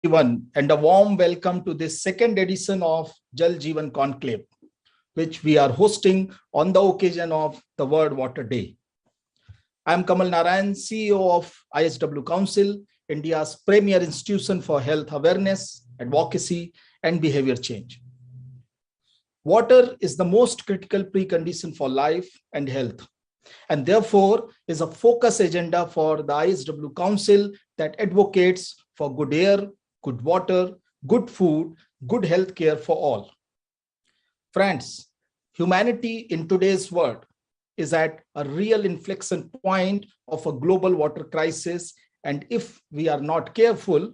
everyone, and a warm welcome to this second edition of Jal Jeevan Conclave, which we are hosting on the occasion of the World Water Day. I am Kamal Narayan, CEO of ISW Council, India's premier institution for health awareness, advocacy, and behavior change. Water is the most critical precondition for life and health, and therefore is a focus agenda for the ISW Council that advocates for good air, good water, good food, good health care for all. Friends, humanity in today's world is at a real inflection point of a global water crisis, and if we are not careful,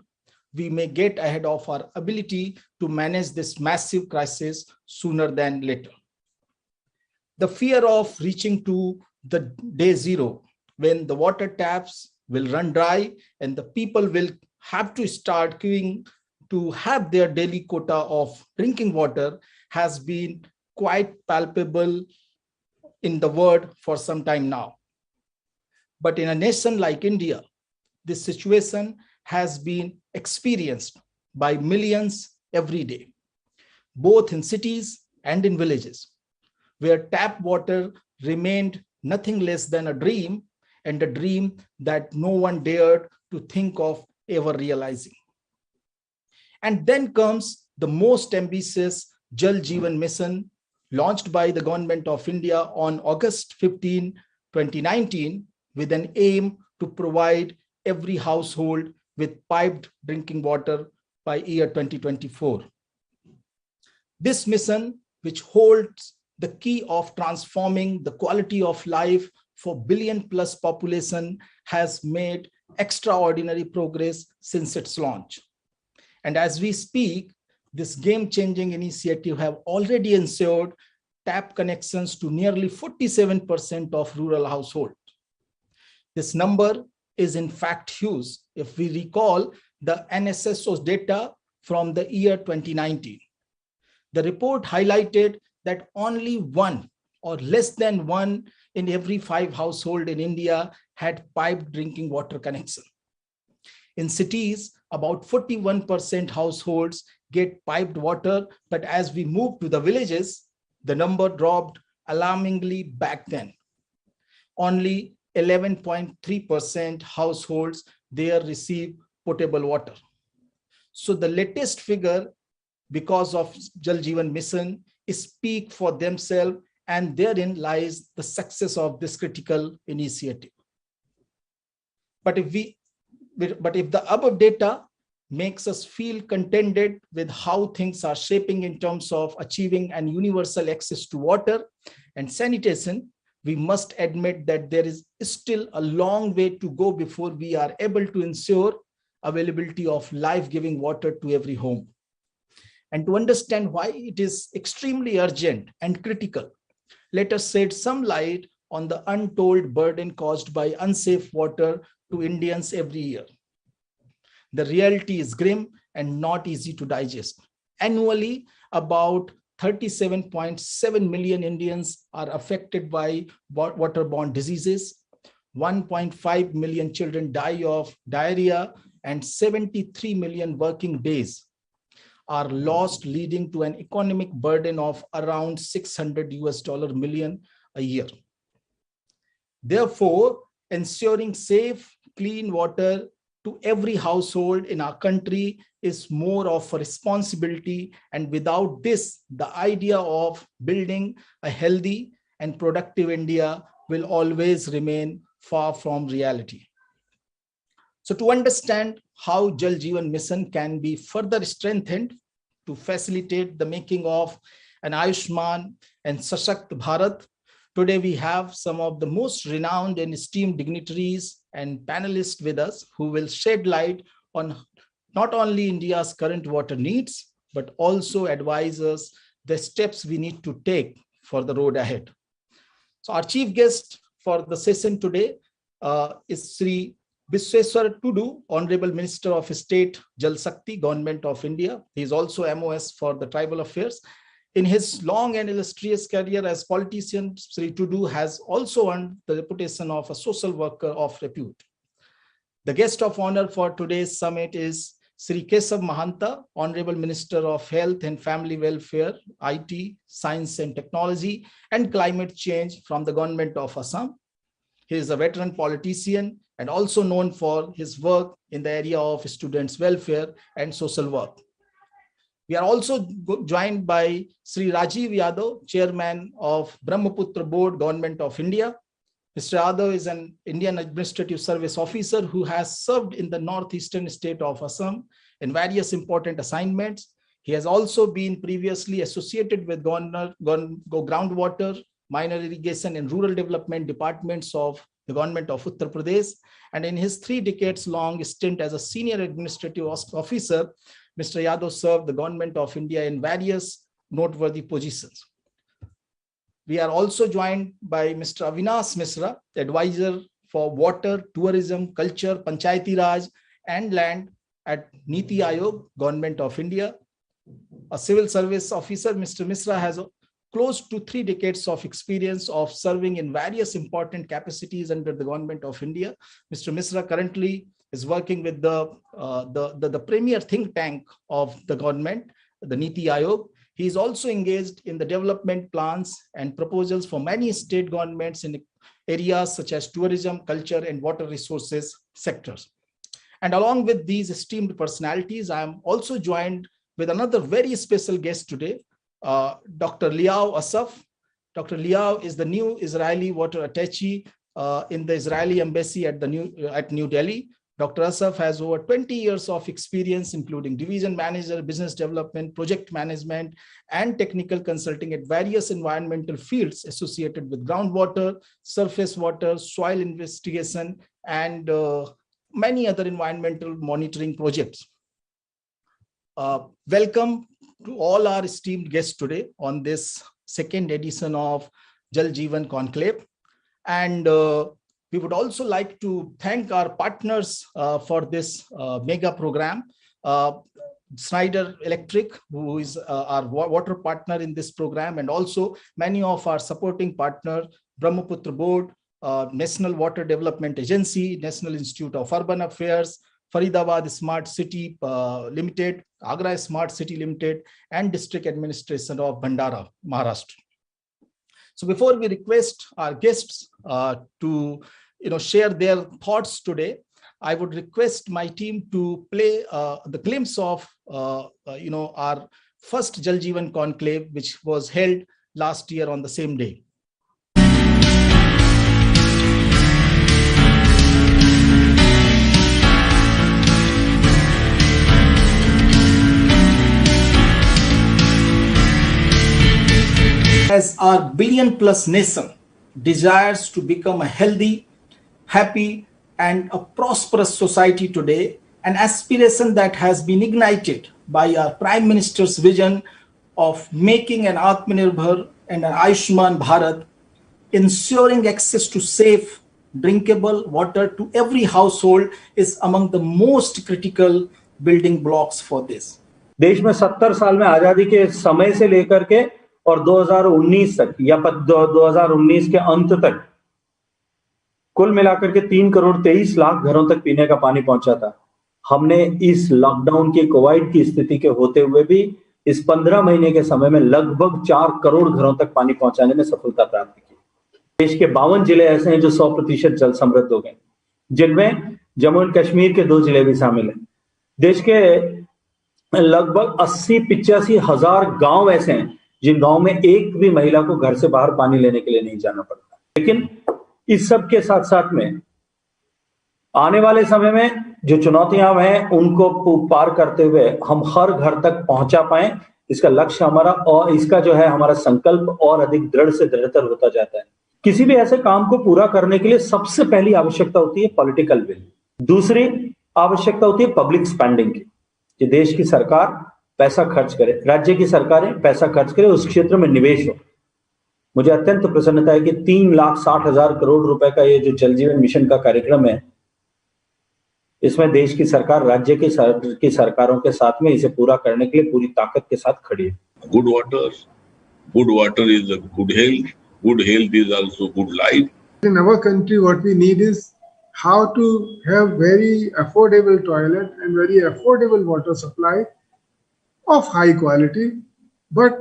we may get ahead of our ability to manage this massive crisis sooner than later. The fear of reaching to the day zero, when the water taps will run dry and the people will have to start queuing to have their daily quota of drinking water, has been quite palpable in the world for some time now. But in a nation like India, this situation has been experienced by millions every day, both in cities and in villages, where tap water remained nothing less than a dream, and a dream that no one dared to think of ever realizing. And then comes the most ambitious Jal Jeevan mission launched by the Government of India on August 15, 2019, with an aim to provide every household with piped drinking water by year 2024. This mission, which holds the key of transforming the quality of life for billion-plus population, has made extraordinary progress since its launch. And as we speak, this game-changing initiative have already ensured tap connections to nearly 47% of rural households. This number is in fact huge if we recall the NSSO's data from the year 2019. The report highlighted that only one or less than one in every 5 households in India had piped drinking water connection. In cities, about 41% households get piped water, but as we move to the villages, the number dropped alarmingly back then. Only 11.3% households there receive potable water. So the latest figure, because of Jal Jeevan mission, speak for themselves, and therein lies the success of this critical initiative. But if the above data makes us feel contented with how things are shaping in terms of achieving an universal access to water and sanitation, we must admit that there is still a long way to go before we are able to ensure availability of life-giving water to every home. And to understand why it is extremely urgent and critical, let us shed some light on the untold burden caused by unsafe water to Indians every year. The reality is grim and not easy to digest. Annually, about 37.7 million Indians are affected by waterborne diseases. 1.5 million children die of diarrhea, and 73 million working days are lost, leading to an economic burden of around $600 million a year. Therefore, ensuring safe, clean water to every household in our country is more of a responsibility, and without this, the idea of building a healthy and productive India will always remain far from reality. So to understand how Jal Jeevan mission can be further strengthened to facilitate the making of an Ayushman and Sashakt Bharat, today we have some of the most renowned and esteemed dignitaries and panelists with us who will shed light on not only India's current water needs, but also advise us the steps we need to take for the road ahead. So our chief guest for the session today is Sri Bisweswar Tudu, Honorable Minister of State, Jal Shakti, Government of India. He is also MOS for the Tribal Affairs. In his long and illustrious career as politician, Sri Tudu has also earned the reputation of a social worker of repute. The guest of honor for today's summit is Sri Kesav Mahanta, Honorable Minister of Health and Family Welfare, IT, Science and Technology, and Climate Change from the Government of Assam. He is a veteran politician and also known for his work in the area of students' welfare and social work. We are also joined by Sri Rajiv Yadav, Chairman of Brahmaputra Board, Government of India. Mr. Yadav is an Indian Administrative Service Officer who has served in the northeastern state of Assam in various important assignments. He has also been previously associated with groundwater, minor irrigation and rural development departments of the government of Uttar Pradesh. And in his 3 decades long stint as a senior administrative officer, Mr. Yadav served the government of India in various noteworthy positions. We are also joined by Mr. Avinash Misra, advisor for water, tourism, culture, Panchayati Raj and land at Niti Aayog, Government of India. A civil service officer, Mr. Misra has close to 3 decades of experience of serving in various important capacities under the Government of India. Mr. Misra currently is working with the premier think tank of the government, the Niti Aayog. He is also engaged in the development plans and proposals for many state governments in areas such as tourism, culture, and water resources sectors. And along with these esteemed personalities, I am also joined with another very special guest today, Dr. Liav Asaf. Dr. Liav is the new Israeli water attaché in the Israeli embassy at New Delhi. Dr. Asaf has over 20 years of experience, including division manager, business development, project management, and technical consulting at various environmental fields associated with groundwater, surface water, soil investigation, and many other environmental monitoring projects. Welcome to all our esteemed guests today on this 2nd edition of Jal Jeevan Conclave. And we would also like to thank our partners for this mega program. Schneider Electric, who is our water partner in this program, and also many of our supporting partners, Brahmaputra Board, National Water Development Agency, National Institute of Urban Affairs, Faridabad Smart City Limited, Agra Smart City Limited, and District Administration of Bhandara, Maharashtra. So before we request our guests to share their thoughts today, I would request my team to play the glimpse of our first Jal Jeevan Conclave, which was held last year on the same day. As our billion-plus nation desires to become a healthy, happy, and a prosperous society today, an aspiration that has been ignited by our Prime Minister's vision of making an Atmanirbhar and an Ayushman Bharat, ensuring access to safe, drinkable water to every household is among the most critical building blocks for this. देश में 70 साल में आजादी के समय से लेकर के और 2019 तक या 2019 के अंत तक कुल मिलाकर के 3 करोड़ 23 लाख घरों तक पीने का पानी पहुंचा था। हमने इस लॉकडाउन के कोविड की स्थिति के होते हुए भी इस 15 महीने के समय में लगभग 4 करोड़ घरों तक पानी पहुंचाने में सफलता प्राप्त की। देश के 52 जिले ऐसे हैं जो 100% जल समृद्ध हो गए, जिनमें जम्मू एंड कश्मीर के 2 जिले भी शामिल हैं। देश के लगभग 80-85 हजार गांव ऐसे हैं जिन गांव में एक भी महिला को घर से बाहर पानी लेने के लिए नहीं जाना पड़ता। लेकिन इस सब के साथ साथ में आने वाले समय में जो चुनौतियां हैं उनको पार करते हुए हम हर घर तक पहुंचा पाए, इसका लक्ष्य हमारा और इसका जो है हमारा संकल्प और अधिक दृढ़ से दृढ़तर होता जाता है। किसी भी ऐसे काम को पूरा करने के लिए सबसे पहली आवश्यकता होती है पॉलिटिकल विल। दूसरी आवश्यकता होती है पब्लिक स्पेंडिंग की, कि देश की सरकार पैसा खर्च करे, राज्य की सरकारें पैसा खर्च करे, उस क्षेत्र में निवेश हो। मुझे अत्यंत प्रसन्नता है कि 3,60,000 करोड़ रुपए का ये जो जल जीवन मिशन का कार्यक्रम है, इसमें देश की सरकार राज्य की सरकारों के साथ में इसे पूरा करने के लिए पूरी ताकत के साथ खड़ी है। Good water is a good health is also good life. In our country, what we need is how to have very affordable toilet and very affordable water supply of high quality, but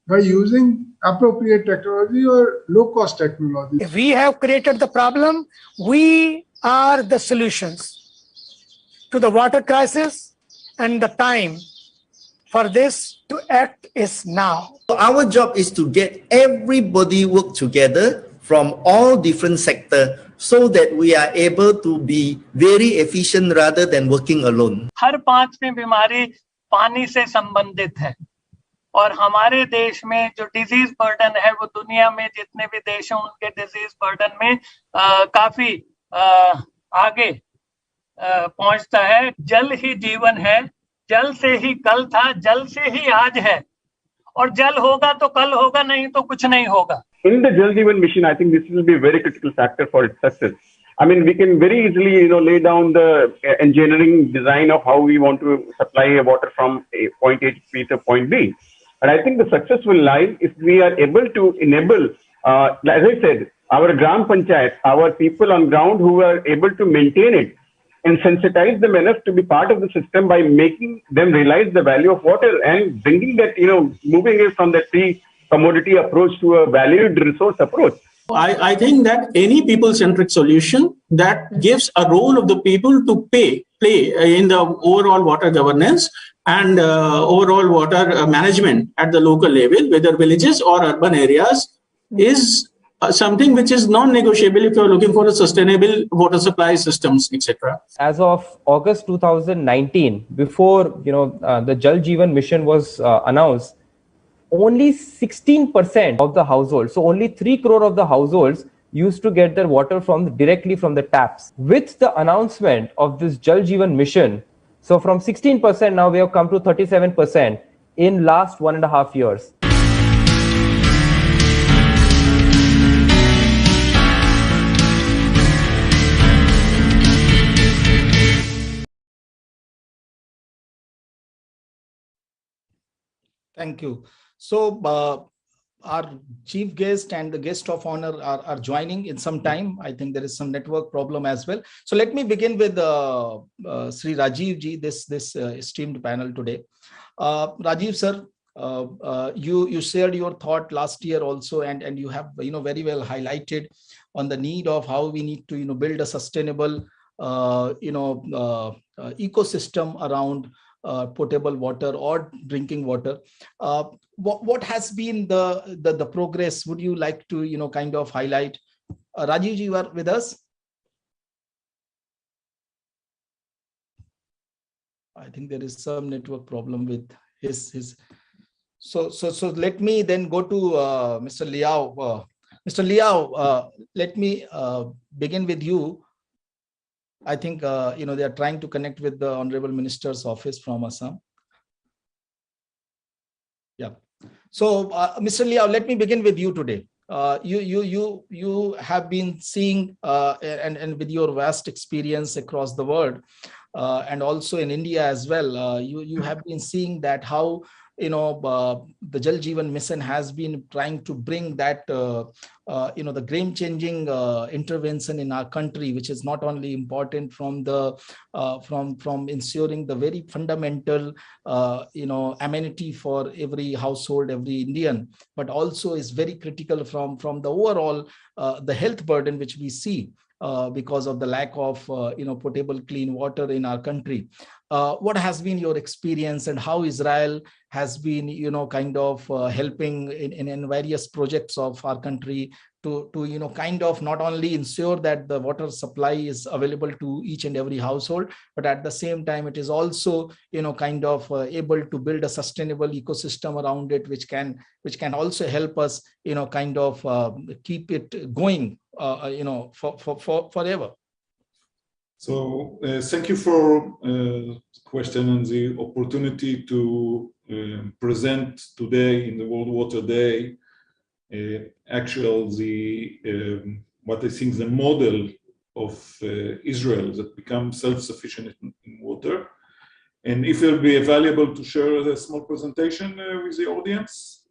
by using appropriate technology or low-cost technology. If we have created the problem, we are the solutions to the water crisis, and the time for this to act is now. Our job is to get everybody work together from all different sectors so that we are able to be very efficient rather than working alone. हर पांचवी बीमारी पानी से संबंधित है और हमारे देश में जो डिजीज बर्डन है वो दुनिया में जितने भी देश हैं उनके डिजीज बर्डन में काफी आगे पहुंचता है। जल ही जीवन है, जल से ही कल था, जल से ही आज है और जल होगा तो कल होगा, नहीं तो कुछ नहीं होगा। In the Jal Jeevan mission, I think this will be a very critical factor for its success. I mean, we can very easily, lay down the engineering design of how we want to supply water from point A to point B. And I think the success will lie if we are able to enable, as I said, our Gram Panchayat, our people on ground who are able to maintain it and sensitize them enough to be part of the system by making them realize the value of water and bringing that, moving it from that commodity approach to a valued resource approach. I think that any people-centric solution that gives a role of the people to play in the overall water governance and overall water management at the local level, whether villages or urban areas, is something which is non-negotiable if you're looking for a sustainable water supply systems, etc. As of August 2019, before the Jal Jeevan mission was announced, only 16% of the households, so only 3 crore of the households used to get their water directly from the taps. With the announcement of this Jal Jeevan mission, so from 16% now we have come to 37% in last 1.5 years. Thank you. So our chief guest and the guest of honor are joining in some time. I think there is some network problem as well. So let me begin with Sri Rajiv ji, this esteemed panel today. Rajiv sir, you shared your thought last year also, and you have very well highlighted on the need of how we need to build a sustainable ecosystem around potable water or drinking water. What has been the progress? Would you like to kind of highlight? Rajiv ji, you are with us? I think there is some network problem with his. So let me then go to Mr. Liao. Mr. Liao, let me begin with you. I think they are trying to connect with the Honorable Minister's office from Assam. Yeah. So, Mr. Liao, let me begin with you today. You have been seeing and with your vast experience across the world and also in India as well, you have been seeing that how the Jal Jeevan mission has been trying to bring that the game-changing intervention in our country, which is not only important from the from ensuring the very fundamental amenity for every household, every Indian, but also is very critical from the overall the health burden which we see because of the lack of potable clean water in our country. What has been your experience and how Israel has been kind of helping in various projects of our country to kind of not only ensure that the water supply is available to each and every household, but at the same time it is also kind of able to build a sustainable ecosystem around it, which can also help us kind of keep it going for forever. So thank you for the question and the opportunity to present today in the World Water Day what I think the model of Israel that becomes self-sufficient in water. And if it will be available to share a small presentation with the audience.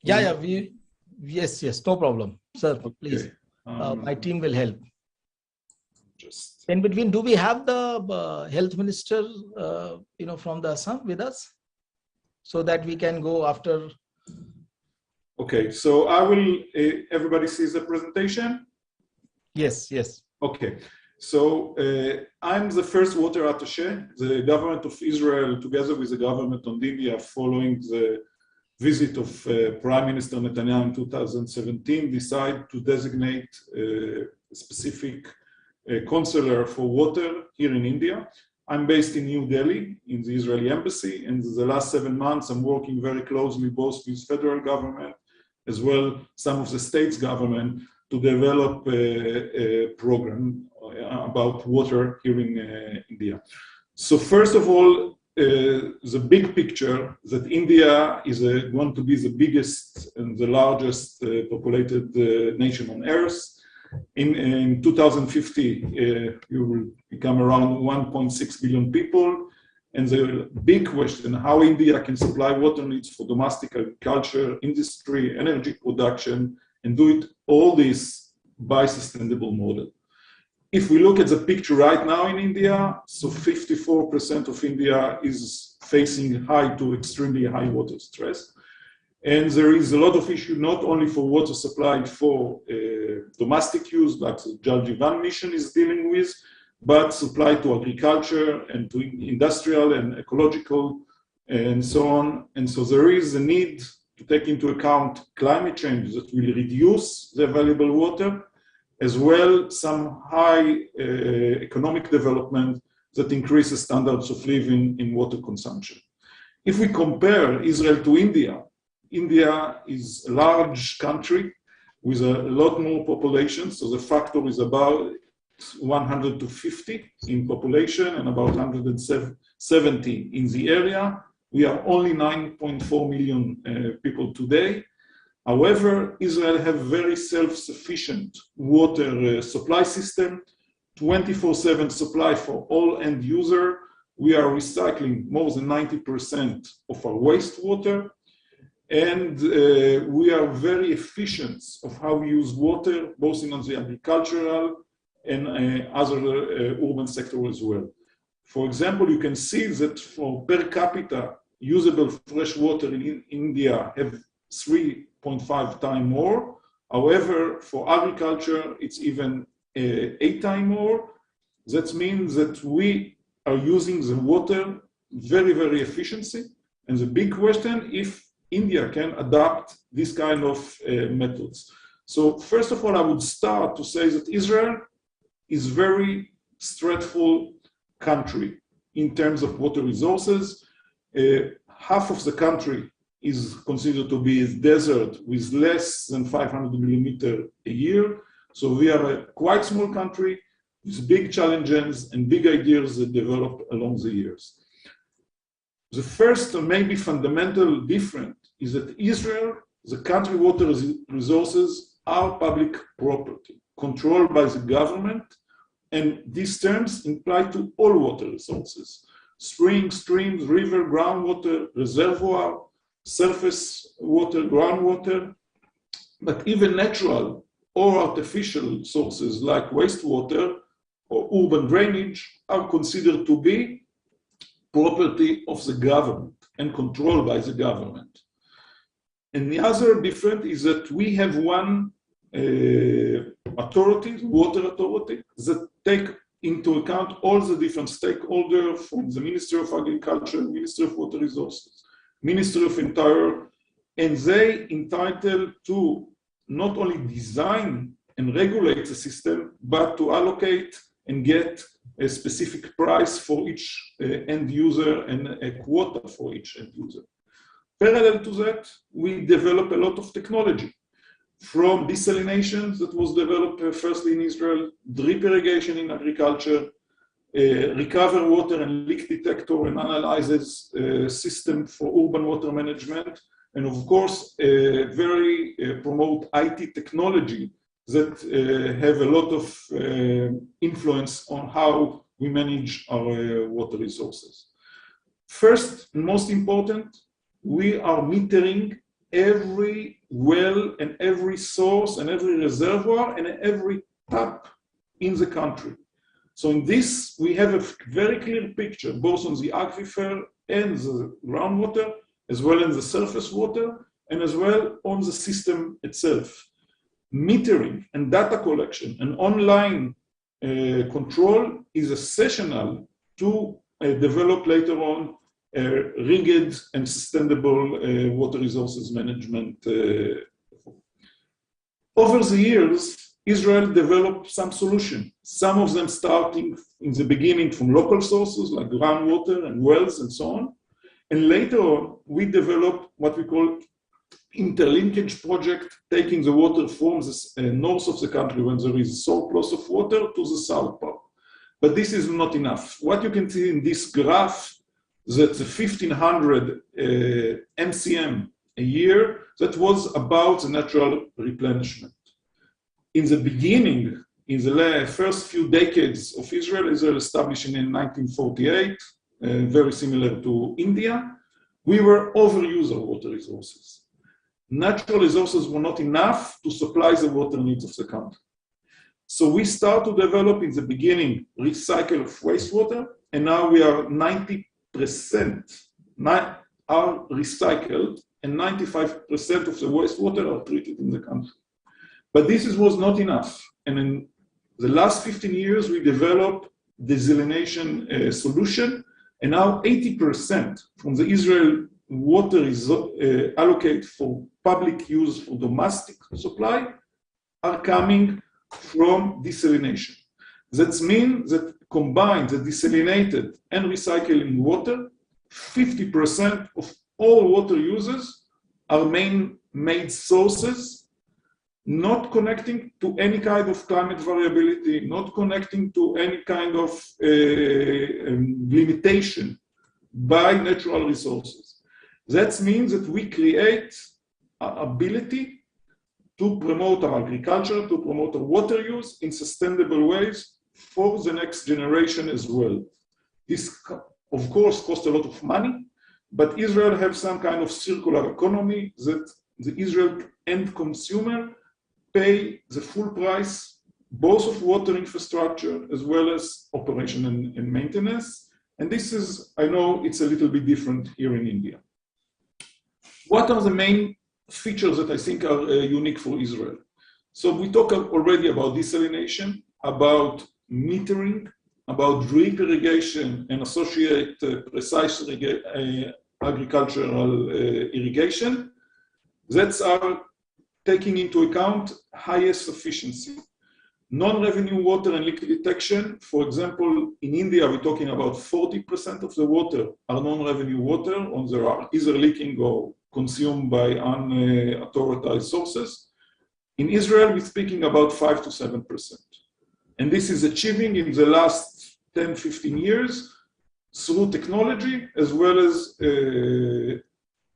Yes, no problem, sir. Please, Okay. my team will help. largest. In between, do we have the health minister, from the Assam with us, so that we can go after? Okay, so I will. Everybody sees the presentation? Yes, yes. Okay, so I'm the first water attaché. The government of Israel, together with the government of India, following the visit of Prime Minister Netanyahu in 2017, decided to designate a specific consular for water here in India. I'm based in New Delhi, in the Israeli embassy, and the last 7 months I'm working very closely both with federal government as well some of the states government to develop a program about water here in India. So first of all, the big picture that India is going to be the biggest and the largest populated nation on earth. In 2050, you will become around 1.6 billion people. And the big question, how India can supply water needs for domestic agriculture, industry, energy production, and do it all this by sustainable model. If we look at the picture right now in India, so 54% of India is facing high to extremely high water stress. And there is a lot of issue, not only for water supply for domestic use, like the Jal Jeevan mission is dealing with, but supply to agriculture and to industrial and ecological and so on. And so there is a need to take into account climate change that will reduce the available water, as well some high economic development that increases standards of living in water consumption. If we compare Israel to India, India is a large country with a lot more population, so the factor is about 100 to 50 in population and about 170 in the area. We are only 9.4 million people today. However, Israel have very self-sufficient water supply system, 24/7 supply for all end user. We are recycling more than 90% of our wastewater, and we are very efficient of how we use water, both in the agricultural and other urban sector as well. For example, you can see that for per capita usable fresh water in India have 3.5 times more. However, for agriculture, it's even 8 times more. That means that we are using the water very, very efficiently. And the big question, if India can adopt this kind of methods. So first of all, I would start to say that Israel is very straightful country in terms of water resources. Half of the country is considered to be a desert with less than 500 millimeters a year. So we are a quite small country with big challenges and big ideas that develop along the years. The first and maybe fundamental difference is that Israel, the country water resources are public property, controlled by the government, and these terms apply to all water resources: springs, streams, river, groundwater, reservoir, surface water, groundwater, but even natural or artificial sources like wastewater or urban drainage are considered to be property of the government and controlled by the government. And the other difference is that we have one authority, water authority, that take into account all the different stakeholders from the Ministry of Agriculture, Ministry of Water Resources, Ministry of Interior, and they entitled to not only design and regulate the system, but to allocate and get a specific price for each end user and a quota for each end user. Parallel to that, we develop a lot of technology, from desalination that was developed firstly in Israel, drip irrigation in agriculture, recover water and leak detector and analyzes system for urban water management, and of course, very promote IT technology that have a lot of influence on how we manage our water resources. First, and most important, we are metering every well and every source and every reservoir and every tap in the country. So in this, we have a very clear picture, both on the aquifer and the groundwater, as well as the surface water, and as well on the system itself. Metering and data collection and online control is essential to develop later on rigid and sustainable water resources management. Over the years, Israel developed some solutions, some of them starting in the beginning from local sources like groundwater and wells and so on. And later on, we developed what we call interlinkage project, taking the water from the north of the country when there is a surplus of water to the south part. But this is not enough. What you can see in this graph, that the 1,500 MCM a year, that was about the natural replenishment. In the beginning, in the first few decades of Israel establishing in 1948, very similar to India, we were overuse of water resources. Natural resources were not enough to supply the water needs of the country. So we start to develop in the beginning recycle of wastewater, and now we are 90% are recycled, and 95% of the wastewater are treated in the country. But this was not enough. And in the last 15 years, we developed desalination solution, and now 80% from the Israel water is allocated for public use for domestic supply are coming from desalination. That means that combined the desalinated and recycling water, 50% of all water users are man-made sources, not connecting to any kind of climate variability, not connecting to any kind of limitation by natural resources. That means that we create an ability to promote our agriculture, to promote our water use in sustainable ways for the next generation as well. This, of course, costs a lot of money, but Israel has some kind of circular economy that the Israel end consumer pay the full price, both of water infrastructure as well as operation and maintenance. And this is, I know it's a little bit different here in India. What are the main features that I think are unique for Israel? So we talked already about desalination, about metering, about drip irrigation and associated precise agricultural irrigation. That's our taking into account highest efficiency. Non-revenue water and leak detection, for example, in India, we're talking about 40% of the water are non-revenue water, or they are either leaking or consumed by unauthorized sources. In Israel, we're speaking about 5 to 7%. And this is achieving in the last 10, 15 years through technology, as well as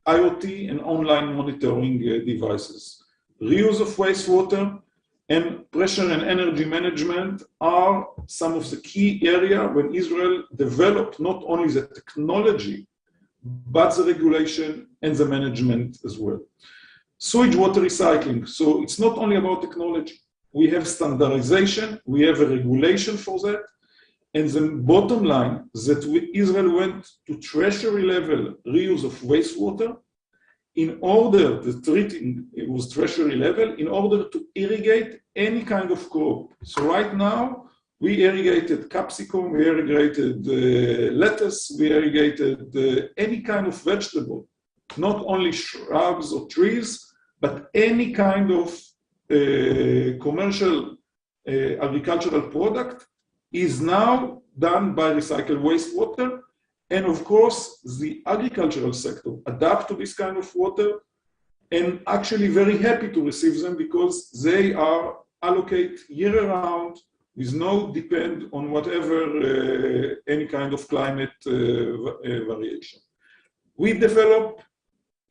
IoT and online monitoring devices. Reuse of wastewater and pressure and energy management are some of the key areas when Israel developed not only the technology, but the regulation and the management as well. Sewage water recycling. So it's not only about technology. We have standardization, we have a regulation for that. And the bottom line is that Israel went to treasury level reuse of wastewater in order, the treating, it was treasury level, in order to irrigate any kind of crop. So right now, we irrigated capsicum, we irrigated lettuce, we irrigated any kind of vegetable, not only shrubs or trees, but any kind of commercial agricultural product is now done by recycled wastewater. And of course, the agricultural sector adapt to this kind of water and actually very happy to receive them because they are allocated year round with no depend on whatever any kind of climate variation. We develop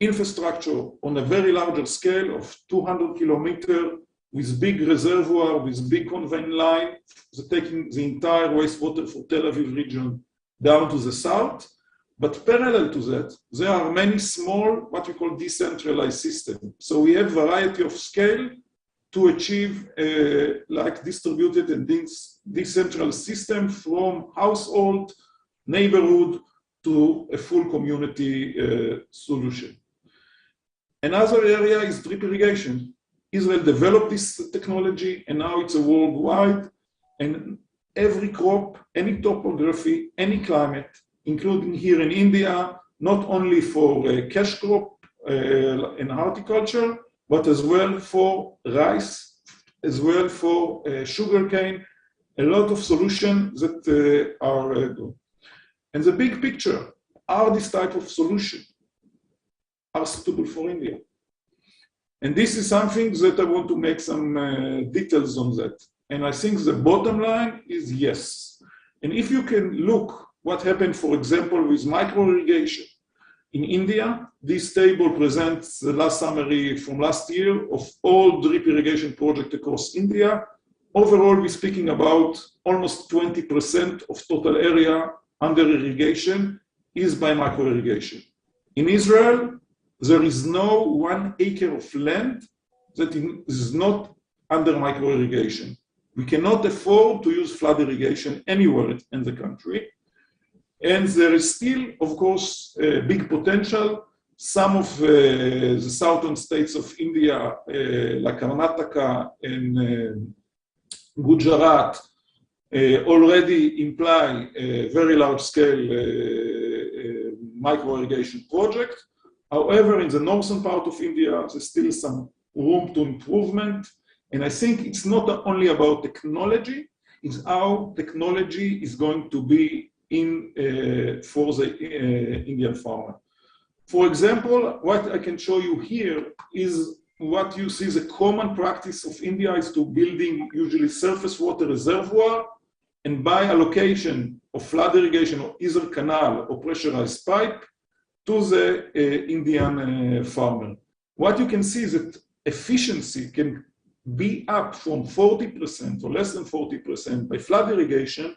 infrastructure on a very larger scale of 200 kilometers with big reservoir, with big conveying line, so taking the entire wastewater for Tel Aviv region down to the south. But parallel to that, there are many small, what we call decentralized systems. So we have variety of scale to achieve like distributed and decentralized system from household, neighborhood to a full community solution. Another area is drip irrigation. Israel developed this technology and now it's a worldwide, and every crop, any topography, any climate, including here in India, not only for cash crop and horticulture, but as well for rice, as well for sugarcane, a lot of solutions that are good. And the big picture, are this type of solution are suitable for India? And this is something that I want to make some details on that. And I think the bottom line is yes. And if you can look what happened, for example, with micro-irrigation in India, this table presents the last summary from last year of all drip irrigation projects across India. Overall, we're speaking about almost 20% of total area under irrigation is by micro-irrigation. In Israel, there is no 1 acre of land that is not under micro-irrigation. We cannot afford to use flood irrigation anywhere in the country. And there is still, of course, a big potential. Some of the southern states of India, like Karnataka and Gujarat, already imply a very large-scale micro-irrigation project. However, in the northern part of India, there's still some room to improvement. And I think it's not only about technology, it's how technology is going to be in for the Indian farmer. For example, what I can show you here is what you see the common practice of India is to building usually surface water reservoir, and by allocation of flood irrigation or either canal or pressurized pipe to the Indian farmer. What you can see is that efficiency can be up from 40% or less than 40% by flood irrigation.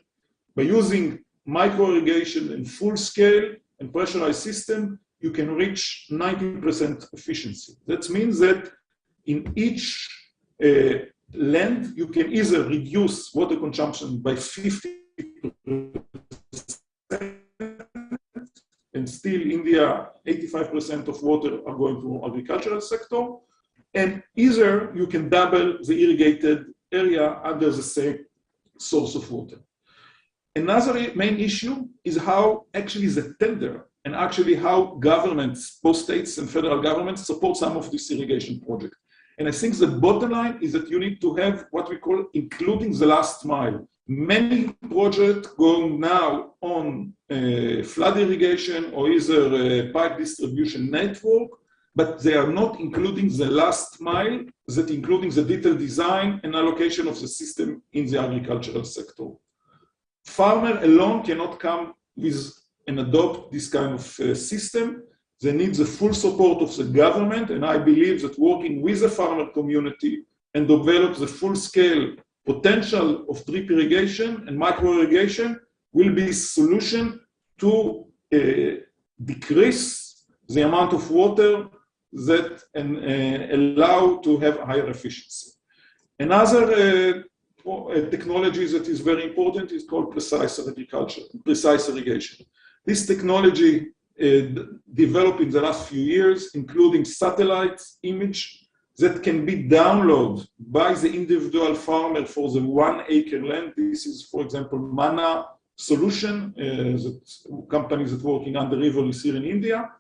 By using micro irrigation in full scale and pressurized system, you can reach 90% efficiency. That means that in each land, you can either reduce water consumption by 50%, and still India, 85% of water are going to agricultural sector, and either you can double the irrigated area under the same source of water. Another main issue is how actually the tender and actually how governments, both states and federal governments, support some of this irrigation project. And I think the bottom line is that you need to have what we call including the last mile. Many projects going now on flood irrigation or either pipe distribution network, but they are not including the last mile, that including the detailed design and allocation of the system in the agricultural sector. Farmer alone cannot come with and adopt this kind of system. They need the full support of the government, and I believe that working with the farmer community and develop the full-scale potential of drip irrigation and micro irrigation will be a solution to decrease the amount of water that allow to have higher efficiency. Another technology that is very important is called precise agriculture, precise irrigation. This technology developed in the last few years, including satellite image that can be downloaded by the individual farmer for the 1 acre land. This is, for example, Mana solution, that companies that working under River is here in India.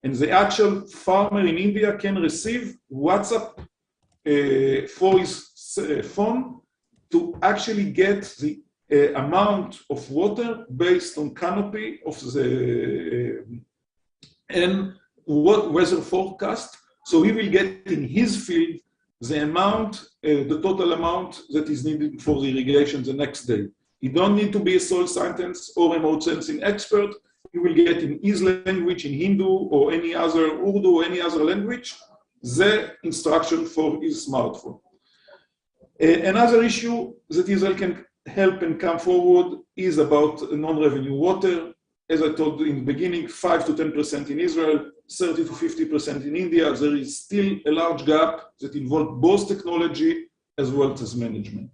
And the actual farmer in India can receive WhatsApp for his phone to actually get the amount of water based on canopy of the and what weather forecast. So he will get in his field the amount, the total amount that is needed for the irrigation the next day. You don't need to be a soil scientist or remote sensing expert. You will get in his language, in Hindu or any other Urdu or any other language, the instruction for his smartphone. Another issue that Israel can help and come forward is about non-revenue water. As I told you in the beginning, 5 to 10% in Israel, 30 to 50% in India. There is still a large gap that involves both technology as well as management.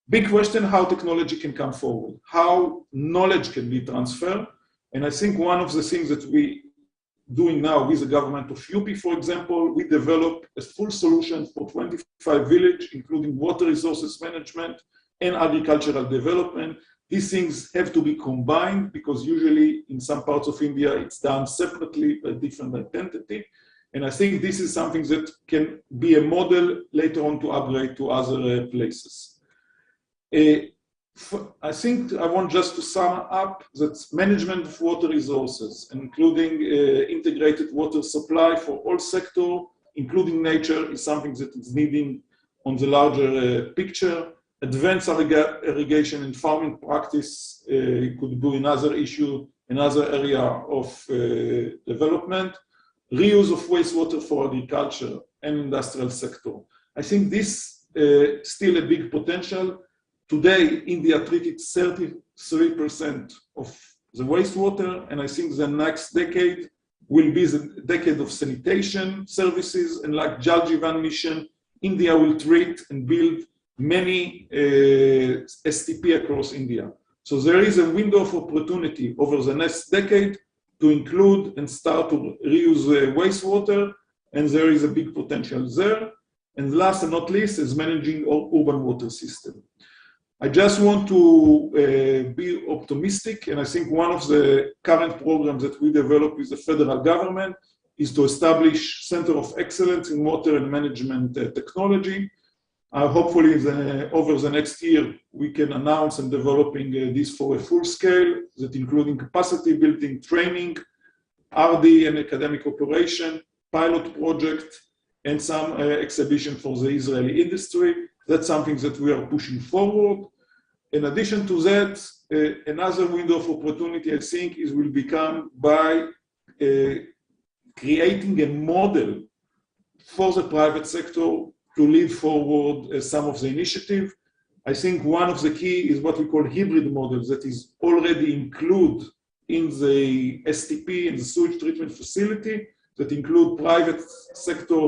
Big question, how technology can come forward, how knowledge can be transferred. And I think one of the things that we doing now with the government of UP, for example, we developed a full solution for 25 villages, including water resources management and agricultural development. These things have to be combined because usually in some parts of India, it's done separately, a different identity. And I think this is something that can be a model later on to upgrade to other places. I think I want just to sum up that management of water resources, including integrated water supply for all sectors, including nature, is something that is needing on the larger picture. Advanced irrigation and farming practice could be another issue, another area of development. Reuse of wastewater for agriculture and industrial sector. I think this still a big potential. Today, India treated 33% of the wastewater, and I think the next decade will be the decade of sanitation services, and like Jal Jeevan mission, India will treat and build many STP across India. So there is a window of opportunity over the next decade to include and start to reuse wastewater, and there is a big potential there. And last and not least is managing our urban water system. I just want to be optimistic, and I think one of the current programs that we develop with the federal government is to establish Center of Excellence in Water and Management Technology. Hopefully, over the next year, we can announce and developing this for a full scale, that including capacity building, training, R&D and academic operation, pilot project, and some exhibition for the Israeli industry. That's something that we are pushing forward. In addition to that, another window of opportunity, I think, will become by creating a model for the private sector to lead forward some of the initiative. I think one of the key is what we call hybrid models that is already included in the STP, in the sewage treatment facility, that include private sector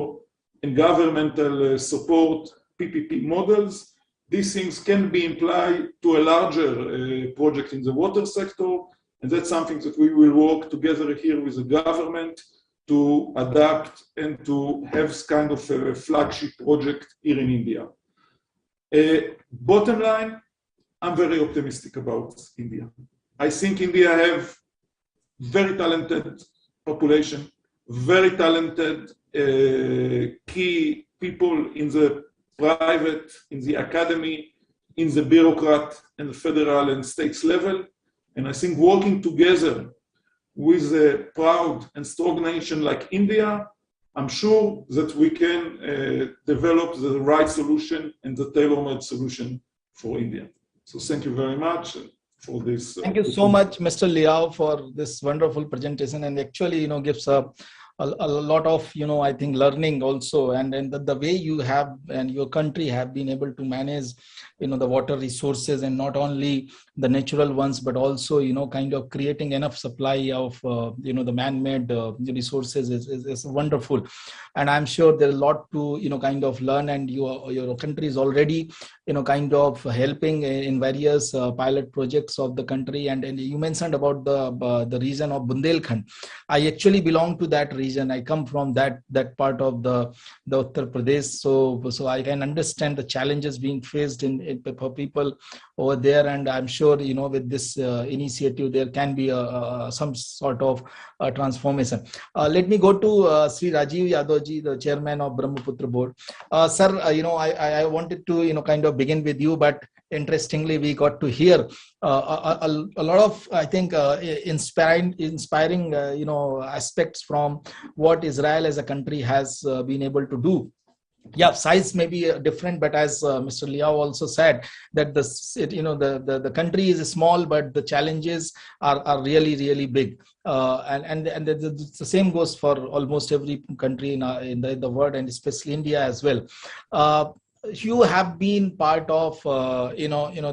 and governmental support, PPP models. These things can be applied to a larger project in the water sector, and that's something that we will work together here with the government to adapt and to have kind of a flagship project here in India. Bottom line, I'm very optimistic about India. I think India have very talented population, very talented key people in the private, in the academy, in the bureaucrat and the federal and states level. And I think working together with a proud and strong nation like India, I'm sure that we can develop the right solution and the tailor-made solution for India. So thank you very much for this. Thank you so much, Mr. Liao, for this wonderful presentation, and actually, gives a lot of, I think, learning also, and the way you have and your country have been able to manage, the water resources, and not only the natural ones, but also, kind of creating enough supply of, the man-made resources is wonderful. And I'm sure there's a lot to, kind of learn, and your country is already, kind of helping in various pilot projects of the country. And you mentioned about the region of Bundelkhand. I actually belong to that region. I come from that part of the Uttar Pradesh, so I can understand the challenges being faced for people over there. And I'm sure with this initiative there can be some sort of transformation. Let me go to Sri Rajiv Yadavji, the chairman of Brahmaputra board. Sir, I wanted to kind of begin with you, but interestingly, we got to hear a lot of, I think, inspiring aspects from what Israel as a country has been able to do. Yeah, size may be different, but as Mr. Liao also said, that the country is small, but the challenges are really, really big. And the same goes for almost every country in the world, and especially India as well. you have been part of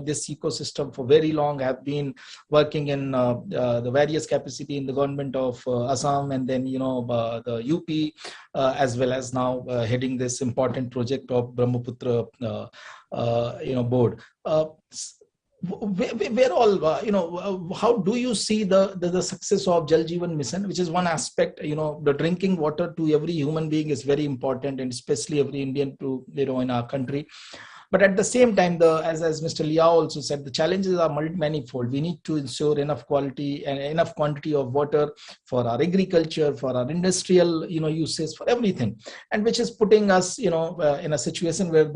this ecosystem for very long, have been working in the various capacity in the government of Assam, and then the UP, as well as now heading this important project of Brahmaputra board. Where all how do you see the success of Jal Jeevan Mission, which is one aspect? The drinking water to every human being is very important, and especially every Indian to in our country. But at the same time, as Mr. Liao also said, the challenges are manifold. We need to ensure enough quality and enough quantity of water for our agriculture, for our industrial uses, for everything, and which is putting us in a situation where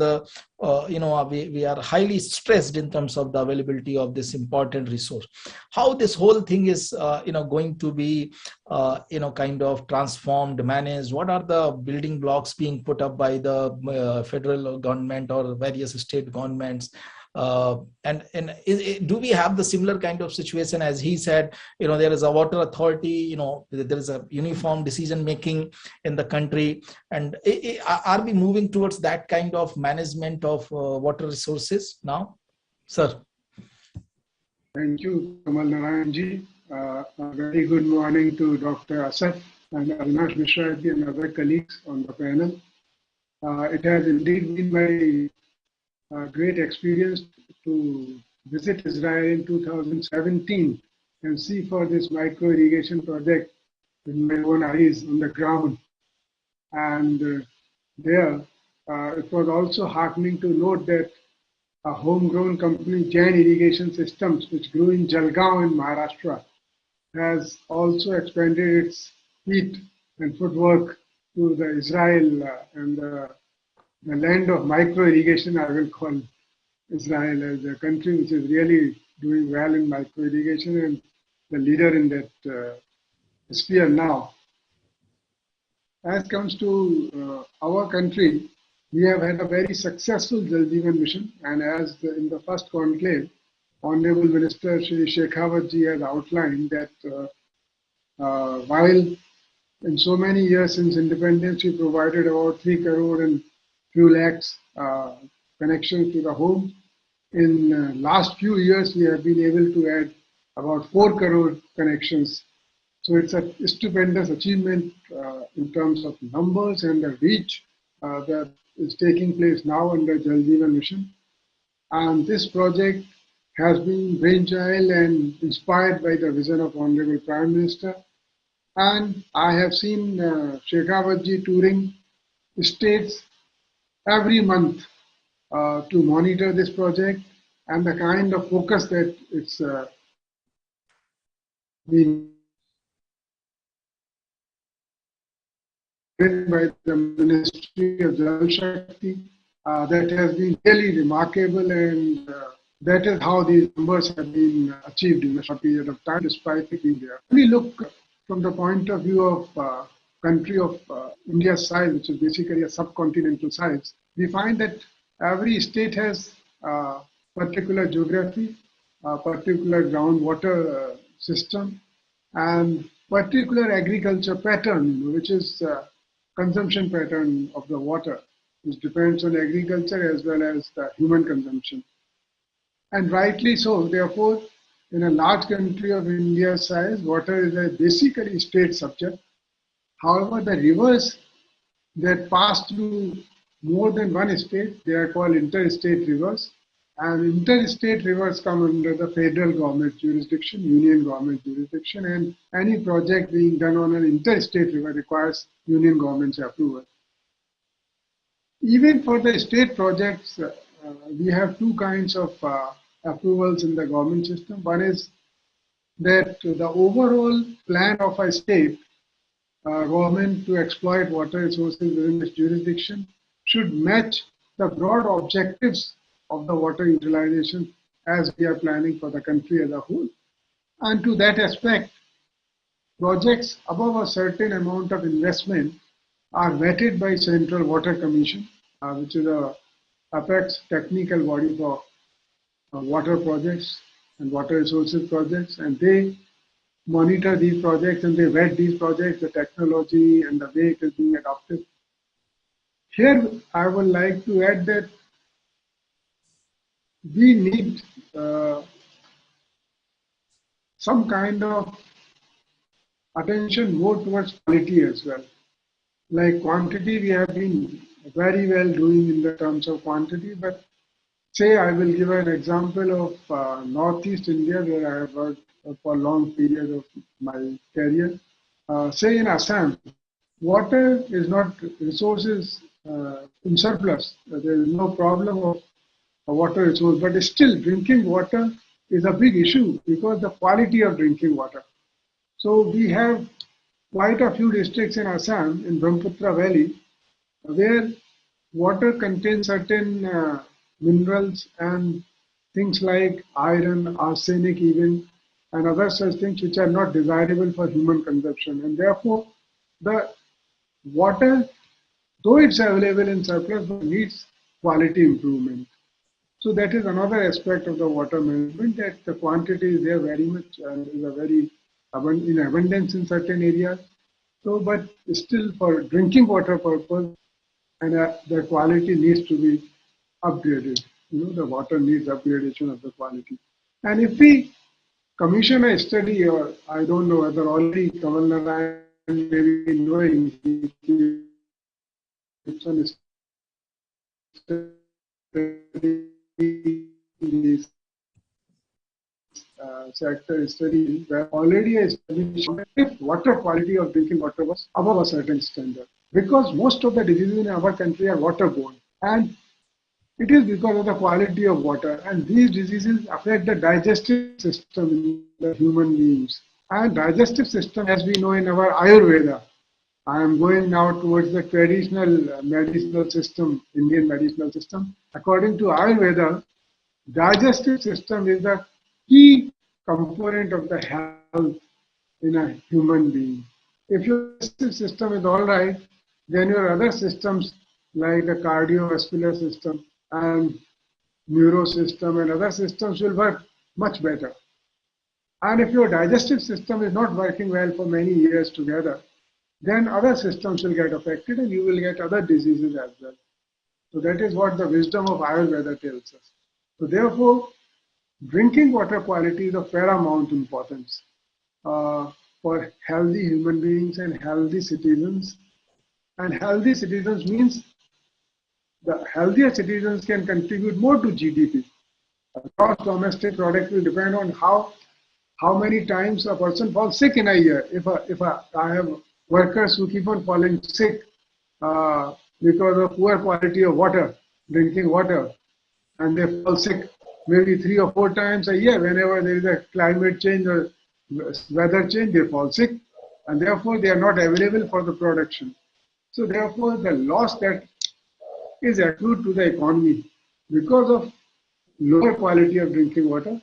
we are highly stressed in terms of the availability of this important resource. How this whole thing is going to be kind of transformed, managed? What are the building blocks being put up by the federal government or various state governments? And do we have the similar kind of situation as he said? There is a water authority. There is a uniform decision making in the country, and are we moving towards that kind of management of water resources now, sir? Thank you, Kamal Narayanji. A very good morning to Dr. Asaf and Avinash Mishra and other colleagues on the panel. It has indeed been my great experience to visit Israel in 2017 and see for this micro irrigation project with my own eyes on the ground. And there, it was also heartening to note that a homegrown company, Jain Irrigation Systems, which grew in Jalgaon in Maharashtra, has also expanded its feet and footwork to the Israel and the land of micro irrigation. I will call Israel as a country which is really doing well in micro irrigation and the leader in that sphere now. As comes to our country, we have had a very successful Jal Jeevan mission, and as in the first conclave, Honorable Minister Shri Shekhawat ji has outlined that while in so many years since independence, we provided about 3 crore and few lakhs connections to the home. In last few years, we have been able to add about 4 crore connections. So it's a stupendous achievement in terms of numbers and the reach that is taking place now under Jal Jeevan Mission. And this project has been brainchild and inspired by the vision of Honorable Prime Minister. And I have seen Shekhawat ji touring states every month to monitor this project and the kind of focus that it's been given by the Ministry of Jal Shakti that has been really remarkable, and that is how these numbers have been achieved in a short period of time, despite it being there. When we look from the point of view of country of India's size, which is basically a subcontinental size, we find that every state has particular geography, a particular groundwater system, and particular agriculture pattern, which is consumption pattern of the water, which depends on agriculture as well as the human consumption. And rightly so, therefore, in a large country of India's size, water is a basically state subject. However, the rivers that pass through more than one state, they are called interstate rivers. And interstate rivers come under the federal government jurisdiction, union government jurisdiction, and any project being done on an interstate river requires union government's approval. Even for the state projects, we have two kinds of approvals in the government system. One is that the overall plan of a state government to exploit water resources within its jurisdiction should match the broad objectives of the water utilization as we are planning for the country as a whole. And to that aspect, projects above a certain amount of investment are vetted by Central Water Commission, which is a apex technical body for water projects and water resources projects, and they monitor these projects and they vet these projects, the technology and the way it is being adopted. Here, I would like to add that we need some kind of attention more towards quality as well. Like quantity, we have been very well doing in the terms of quantity, but say I will give an example of Northeast India where I have worked for a long period of my career. Say in Assam, water is not resources in surplus. There is no problem of a water resource, but still drinking water is a big issue because the quality of drinking water. So we have quite a few districts in Assam, in Brahmaputra Valley, where water contains certain minerals and things like iron, arsenic even, and other such things which are not desirable for human consumption. And therefore, the water, though it's available in surplus, but needs quality improvement. So that is another aspect of the water management, that the quantity is there very much and is a very in abundance in certain areas. So, but still for drinking water purpose, and the quality needs to be upgraded. You know, the water needs upgradation of the quality. And if we commission a study, or I don't know whether already Kamal Narayan may be knowing, it's on study sector study where already established if water quality of drinking water was above a certain standard. Because most of the diseases in our country are waterborne, and it is because of the quality of water. And these diseases affect the digestive system in the human beings. And digestive system, as we know in our Ayurveda, I am going now towards the traditional medicinal system, Indian medicinal system. According to Ayurveda, digestive system is the key component of the health in a human being. If your digestive system is all right, then your other systems like the cardiovascular system and neuro system and other systems will work much better. And if your digestive system is not working well for many years together, then other systems will get affected and you will get other diseases as well. So that is what the wisdom of Ayurveda tells us. So therefore, drinking water quality is of paramount importance for healthy human beings and healthy citizens. And healthy citizens means the healthier citizens can contribute more to GDP. Gross domestic product will depend on how many times a person falls sick in a year. I have workers who keep on falling sick because of poor quality of water, drinking water, and they fall sick maybe 3 or 4 times a year. Whenever there is a climate change or weather change, they fall sick, and therefore they are not available for the production. So therefore, the loss that is accrued to the economy because of lower quality of drinking water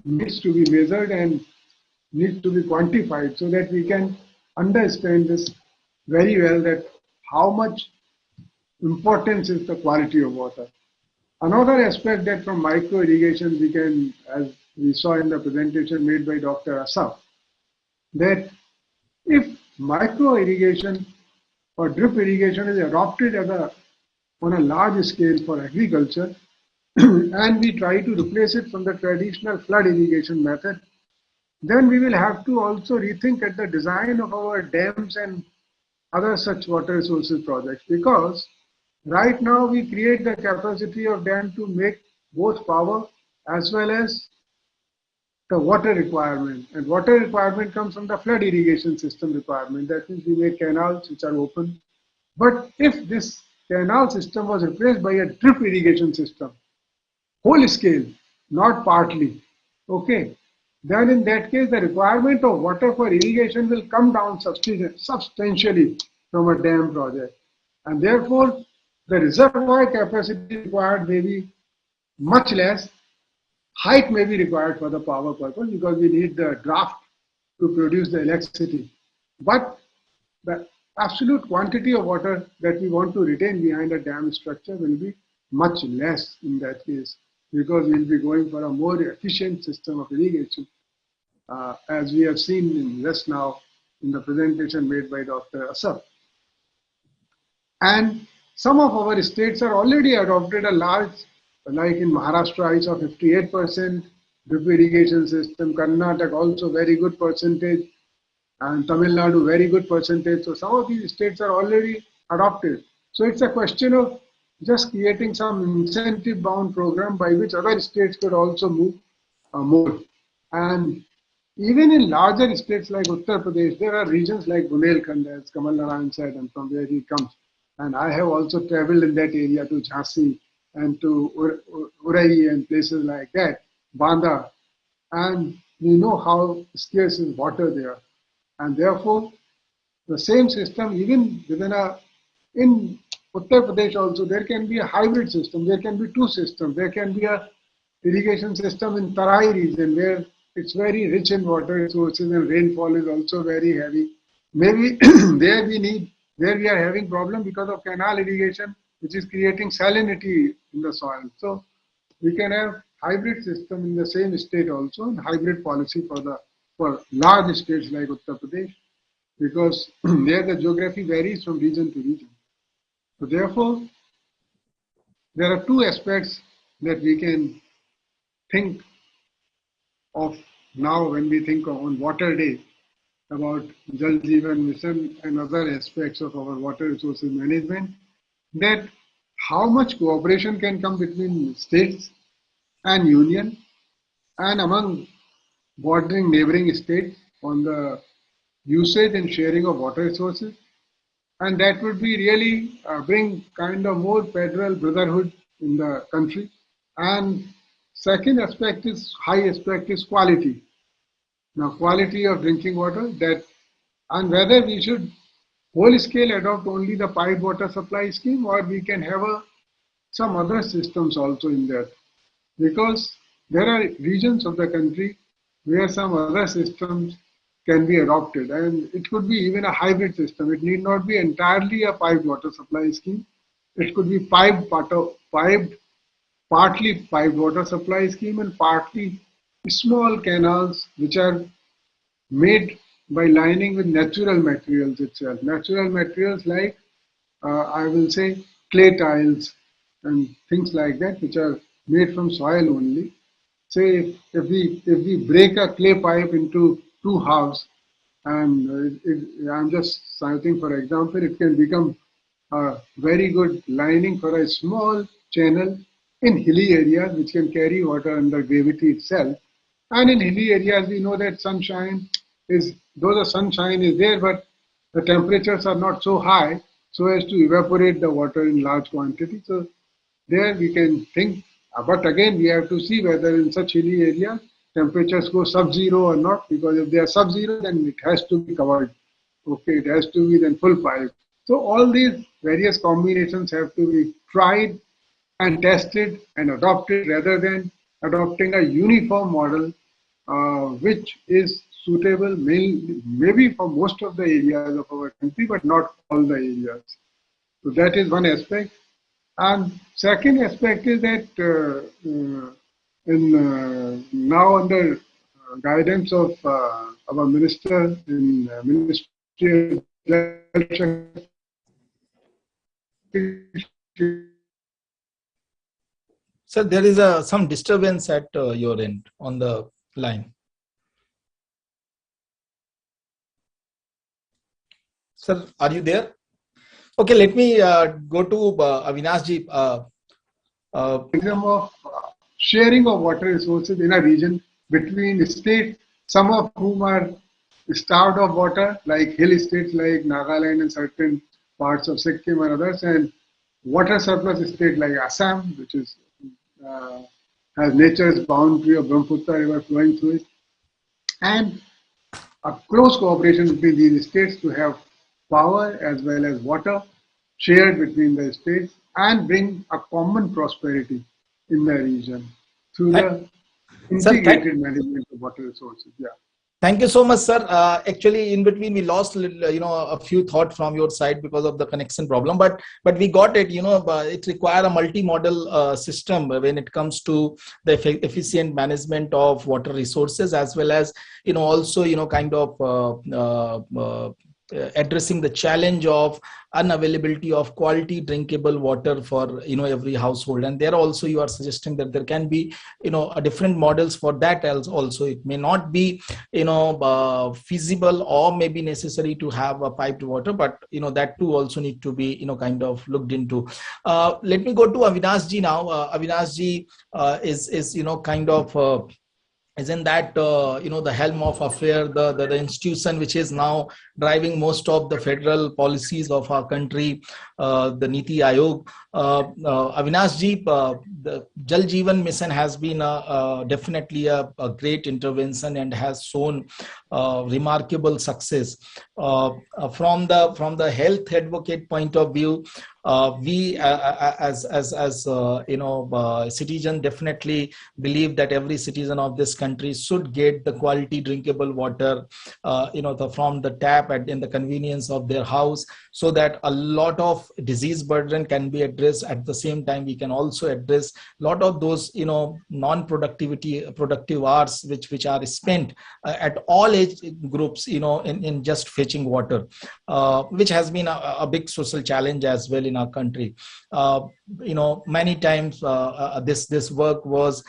needs to be measured and needs to be quantified so that we can understand this very well, that how much importance is the quality of water. Another aspect that from micro irrigation we can, as we saw in the presentation made by Dr. Asaf, that if micro irrigation or drip irrigation is adopted on a large scale for agriculture, and we try to replace it from the traditional flood irrigation method, then we will have to also rethink at the design of our dams and other such water resources projects, because right now we create the capacity of dam to make both power as well as the water requirement. And water requirement comes from the flood irrigation system requirement. That means we make canals which are open. But if this canal system was replaced by a drip irrigation system, whole scale, not partly, okay, then in that case the requirement of water for irrigation will come down substantially from a dam project. And therefore, the reservoir capacity required may be much less. Height may be required for the power purpose because we need the draft to produce the electricity. But the absolute quantity of water that we want to retain behind a dam structure will be much less in that case, because we'll be going for a more efficient system of irrigation, as we have seen just now in the presentation made by Dr. Asaf. And some of our states are already adopted a large like in Maharashtra, I saw 58% drip irrigation system. Karnataka also very good percentage, and Tamil Nadu very good percentage. So some of these states are already adopted. So it's a question of just creating some incentive bound program by which other states could also move more. And even in larger states like Uttar Pradesh, there are regions like Bundelkhand, as Kamal Narayan said, and from where he comes. And I have also traveled in that area to Jhansi and to Urai and places like that, Banda. And we know how scarce is water there. And therefore, the same system, even in Uttar Pradesh also, there can be a hybrid system. There can be two systems. There can be a irrigation system in Tarai region where it's very rich in water resources and rainfall is also very heavy. Maybe there we are having problem because of canal irrigation, which is creating salinity in the soil. So we can have hybrid system in the same state also, and hybrid policy for large states like Uttar Pradesh, because there the geography varies from region to region. So therefore, there are two aspects that we can think of now when we think on Water Day about Jal Jeevan Mission and other aspects of our water resources management, that how much cooperation can come between states and union and among bordering neighboring states on the usage and sharing of water resources. And that would be really bring kind of more federal brotherhood in the country. And second aspect is, high aspect is quality. Now, quality of drinking water, that, and whether we should whole scale adopt only the piped water supply scheme, or we can have some other systems also in that. Because there are regions of the country where some other systems can be adopted, and it could be even a hybrid system. It need not be entirely a piped water supply scheme. It could be partly piped water supply scheme and partly small canals which are made by lining with natural materials itself. Natural materials like, I will say, clay tiles and things like that, which are made from soil only. Say, if we break a clay pipe into two halves, and I'm just citing for example, it can become a very good lining for a small channel in hilly areas which can carry water under gravity itself. And in hilly areas, we know that sunshine is, though the sunshine is there, but the temperatures are not so high so as to evaporate the water in large quantity. So there we can think, but again, we have to see whether in such hilly areas temperatures go sub-zero or not, because if they are sub-zero, then it has to be covered. Okay, it has to be then full pipe. So all these various combinations have to be tried and tested and adopted rather than adopting a uniform model which is suitable maybe for most of the areas of our country, but not all the areas. So that is one aspect. And second aspect is that now under guidance of our minister in Ministry of Sir, there is some disturbance at your end on the line. Sir, are you there? Okay, let me go to Avinash ji. Example of sharing of water resources in a region between states, some of whom are starved of water, like hill states like Nagaland and certain parts of Sikkim and others, and water surplus states like Assam, which is has nature's boundary of Brahmaputra river flowing through it, and a close cooperation between these states to have power as well as water shared between the states and bring a common prosperity in the region through the integrated management of water resources. Yeah. Thank you so much, sir. Actually, in between, we lost a few thoughts from your side because of the connection problem, but we got it. It requires a multi-model system when it comes to the efficient management of water resources, as well as also kind of addressing the challenge of unavailability of quality drinkable water for every household. And there also you are suggesting that there can be a different models for that else also. It may not be feasible or maybe necessary to have a piped water, but that too also need to be kind of looked into. Let me go to Avinash ji now. Avinash ji is kind of isn't that the helm of affair, the institution which is now driving most of the federal policies of our country, the Niti Aayog. Avinash ji, the Jal Jeevan mission has been definitely a great intervention and has shown remarkable success. From the health advocate point of view, we as citizen definitely believe that every citizen of this country should get the quality drinkable water from the tap in the convenience of their house, so that a lot of disease burden can be addressed. At the same time, we can also address a lot of those productive hours which are spent at all age groups in just fetching water, which has been a big social challenge as well in our country. Many times this work was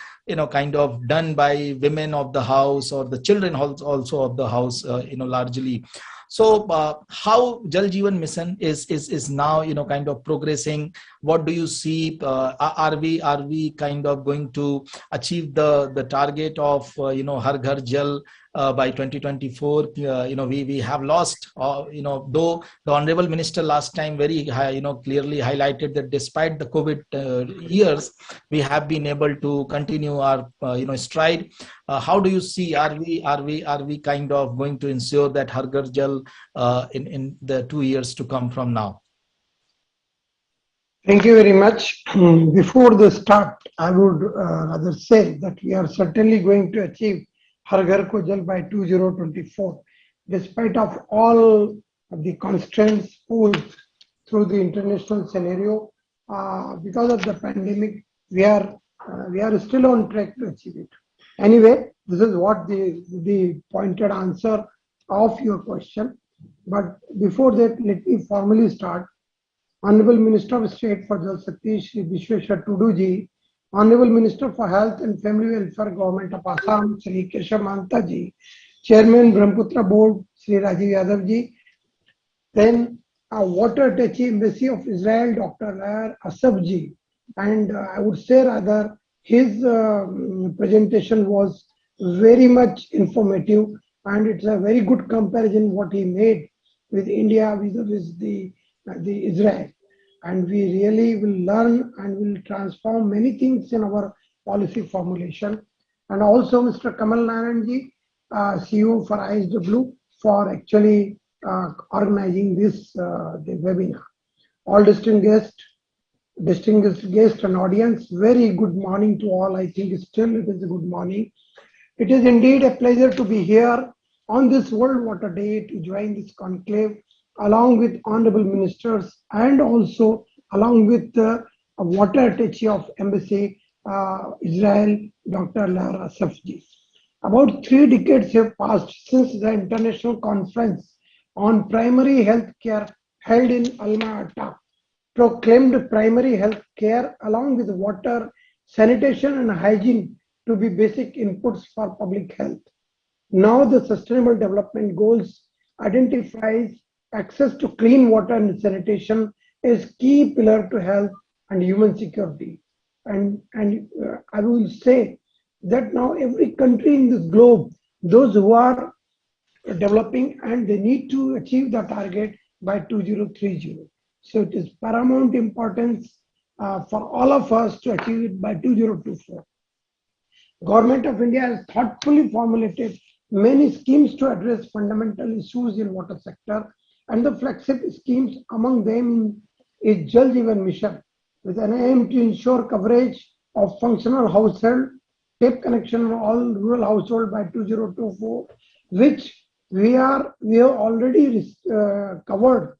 kind of done by women of the house or the children also of the house, largely. So how Jal Jeevan mission is now kind of progressing? What do you see? Are we kind of going to achieve the target of Har Ghar Jal by 2024? We have lost, though the Honorable Minister last time very clearly highlighted that despite the COVID years, we have been able to continue our stride. How do you see? Are we kind of going to ensure that Har Ghar Jal in the 2 years to come from now? Thank you very much. Before the start, I would rather say that we are certainly going to achieve Har Ghar Ko Jal by 2024, despite of all the constraints posed through the international scenario. Because of the pandemic, we are still on track to achieve it. Anyway, this is what the pointed answer of your question. But before that, let me formally start. Honorable Minister of State for Jal Shakti, Shri Vishweshwar Tudu ji, Honorable Minister for Health and Family Welfare, Government of Assam, Shri Keshav Mahanta ji, Chairman Brahmaputra Board, Shri Rajiv Yadav ji, then Water Attaché Embassy of Israel, Dr. Lar Asaf ji, and I would say rather his presentation was very much informative, and it's a very good comparison what he made with India vis-a-vis the Israel. And we really will learn and will transform many things in our policy formulation. And also Mr. Kamal Narayan ji, CEO for ISW, for actually organizing this the webinar. All distinguished guests and audience, very good morning to all. I think still it is a good morning. It is indeed a pleasure to be here on this World Water Day to join this conclave along with honorable ministers and also along with the water attaché of Embassy Israel, Dr. Lar Asaf ji. About 3 decades have passed since the international conference on primary health care held in Alma-Ata proclaimed primary health care along with water, sanitation and hygiene to be basic inputs for public health. Now the Sustainable Development Goals identifies access to clean water and sanitation as key pillar to health and human security. And I will say that now every country in this globe, those who are developing, and they need to achieve the target by 2030. So it is paramount importance for all of us to achieve it by 2024. Government of India has thoughtfully formulated many schemes to address fundamental issues in water sector, and the flagship schemes among them is Jal Jeevan Mission, with an aim to ensure coverage of functional household, tap connection in all rural household by 2024, which we have already covered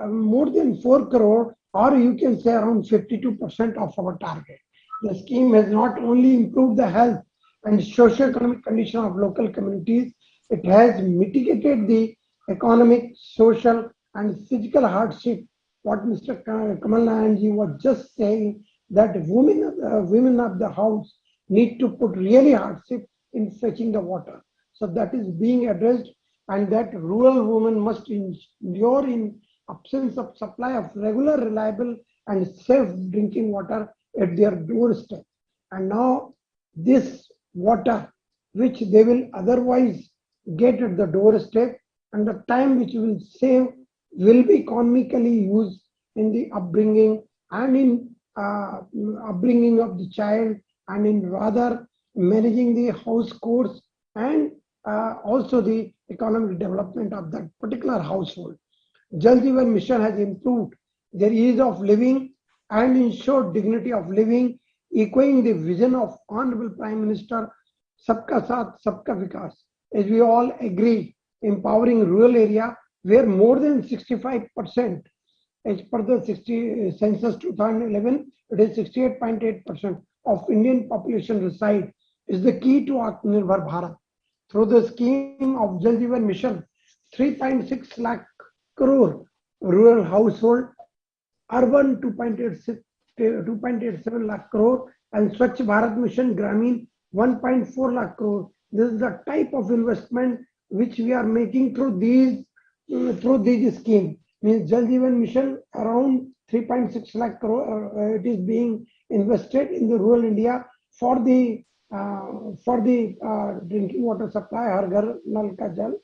more than 4 crore, or you can say around 52% of our target. The scheme has not only improved the health and socio-economic condition of local communities, it has mitigated the economic, social, and physical hardship. What Mr. Kamal Nayanji was just saying, that women of the house need to put really hardship in fetching the water. So that is being addressed, and that rural women must endure in absence of supply of regular, reliable, and safe drinking water at their doorstep. And now this water, which they will otherwise get at the doorstep, and the time which will save will be economically used in the upbringing and in upbringing of the child, and in rather managing the house chores, and also the economic development of that particular household. Jal Jeevan Mission has improved their ease of living and ensured dignity of living, echoing the vision of Honorable Prime Minister Sabka Saath, Sabka Vikas. As we all agree, empowering rural area where more than 65%, as per the census 2011, it is 68.8% of Indian population reside, is the key to Atmanirbhar Bharat. Through the scheme of Jal Jeevan Mission, 3.6 lakh crore rural household, urban 2.87 lakh crore, and Swachh Bharat Mission Gramin 1.4 lakh crore. This is the type of investment which we are making through these schemes. Means Jal Jeevan Mission around 3.6 lakh crore it is being invested in the rural India for the drinking water supply, Har Ghar Nal Ka Jal,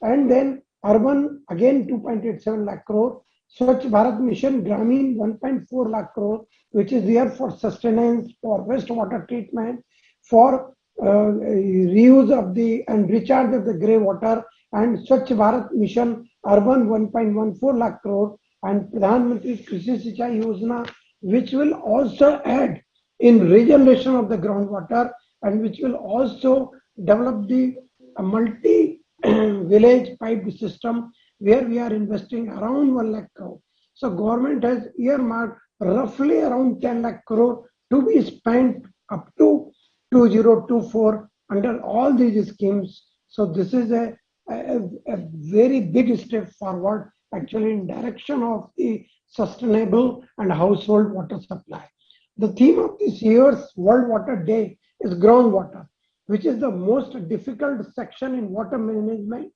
and then urban again 2.87 lakh crore, Swachh Bharat Mission Gramin 1.4 lakh crore, which is there for sustenance, for wastewater treatment, for reuse of the and recharge of the grey water, and Swachh Bharat Mission Urban 1.14 lakh crore, and Pradhan Mantri Krishi Sinchai Yojana, which will also add in regeneration of the groundwater, and which will also develop the multi-village pipe system, where we are investing around 1 lakh crore. So government has earmarked roughly around 10 lakh crore to be spent up to 2024 under all these schemes. So this is a very big step forward, actually, in direction of the sustainable and household water supply. The theme of this year's World Water Day is groundwater, which is the most difficult section in water management,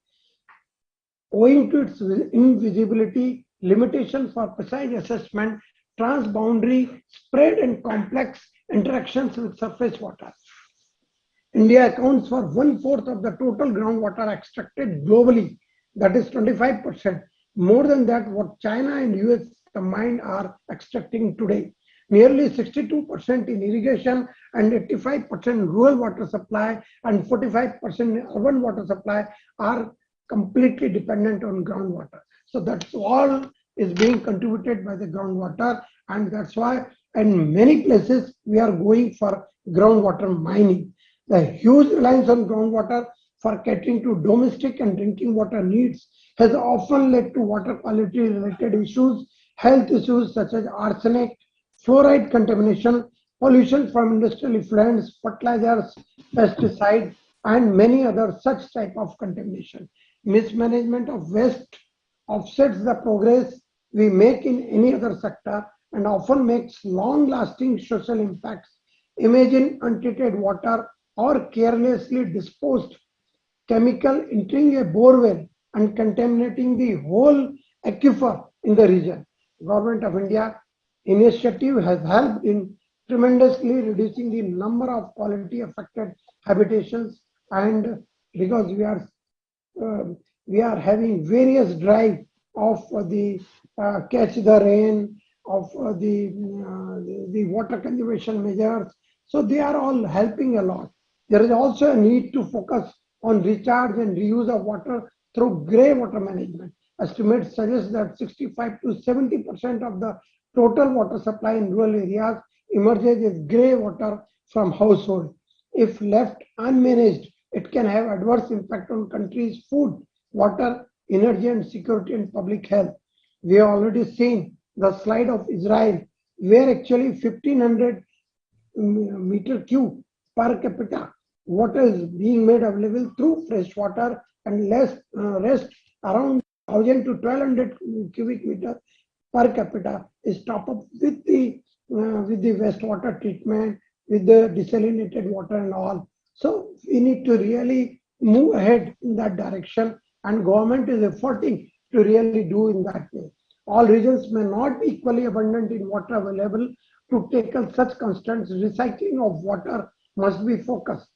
owing to its invisibility, limitation for precise assessment, transboundary spread, and complex interactions with surface water. India accounts for 1/4 of the total groundwater extracted globally, that is 25%. More than that, what China and US combined are extracting today. Nearly 62% in irrigation and 85% rural water supply and 45% urban water supply are completely dependent on groundwater. So that's all is being contributed by the groundwater, and that's why in many places we are going for groundwater mining. The huge reliance on groundwater for catering to domestic and drinking water needs has often led to water quality related issues, health issues such as arsenic, fluoride contamination, pollution from industrial effluents, fertilizers, pesticides, and many other such type of contamination. Mismanagement of waste offsets the progress we make in any other sector and often makes long-lasting social impacts. Imagine untreated water or carelessly disposed chemical entering a borewell and contaminating the whole aquifer in the region. Government of India initiative has helped in tremendously reducing the number of quality affected habitations, and because we are having various drive of the catch the rain, of the water conservation measures, so they are all helping a lot. There is also a need to focus on recharge and reuse of water through grey water management. Estimates suggest that 65 to 70% of the total water supply in rural areas emerges as grey water from household. If left unmanaged, it can have adverse impact on country's food, water, energy, and security and public health. We have already seen the slide of Israel, where actually 1500 meter cube per capita water is being made available through fresh water, and rest around 1000 to 1200 cubic meter per capita is top up with the wastewater treatment, with the desalinated water and all. So we need to really move ahead in that direction, and government is efforting to really do in that way. All regions may not be equally abundant in water available to tackle such constraints. Recycling of water must be focused.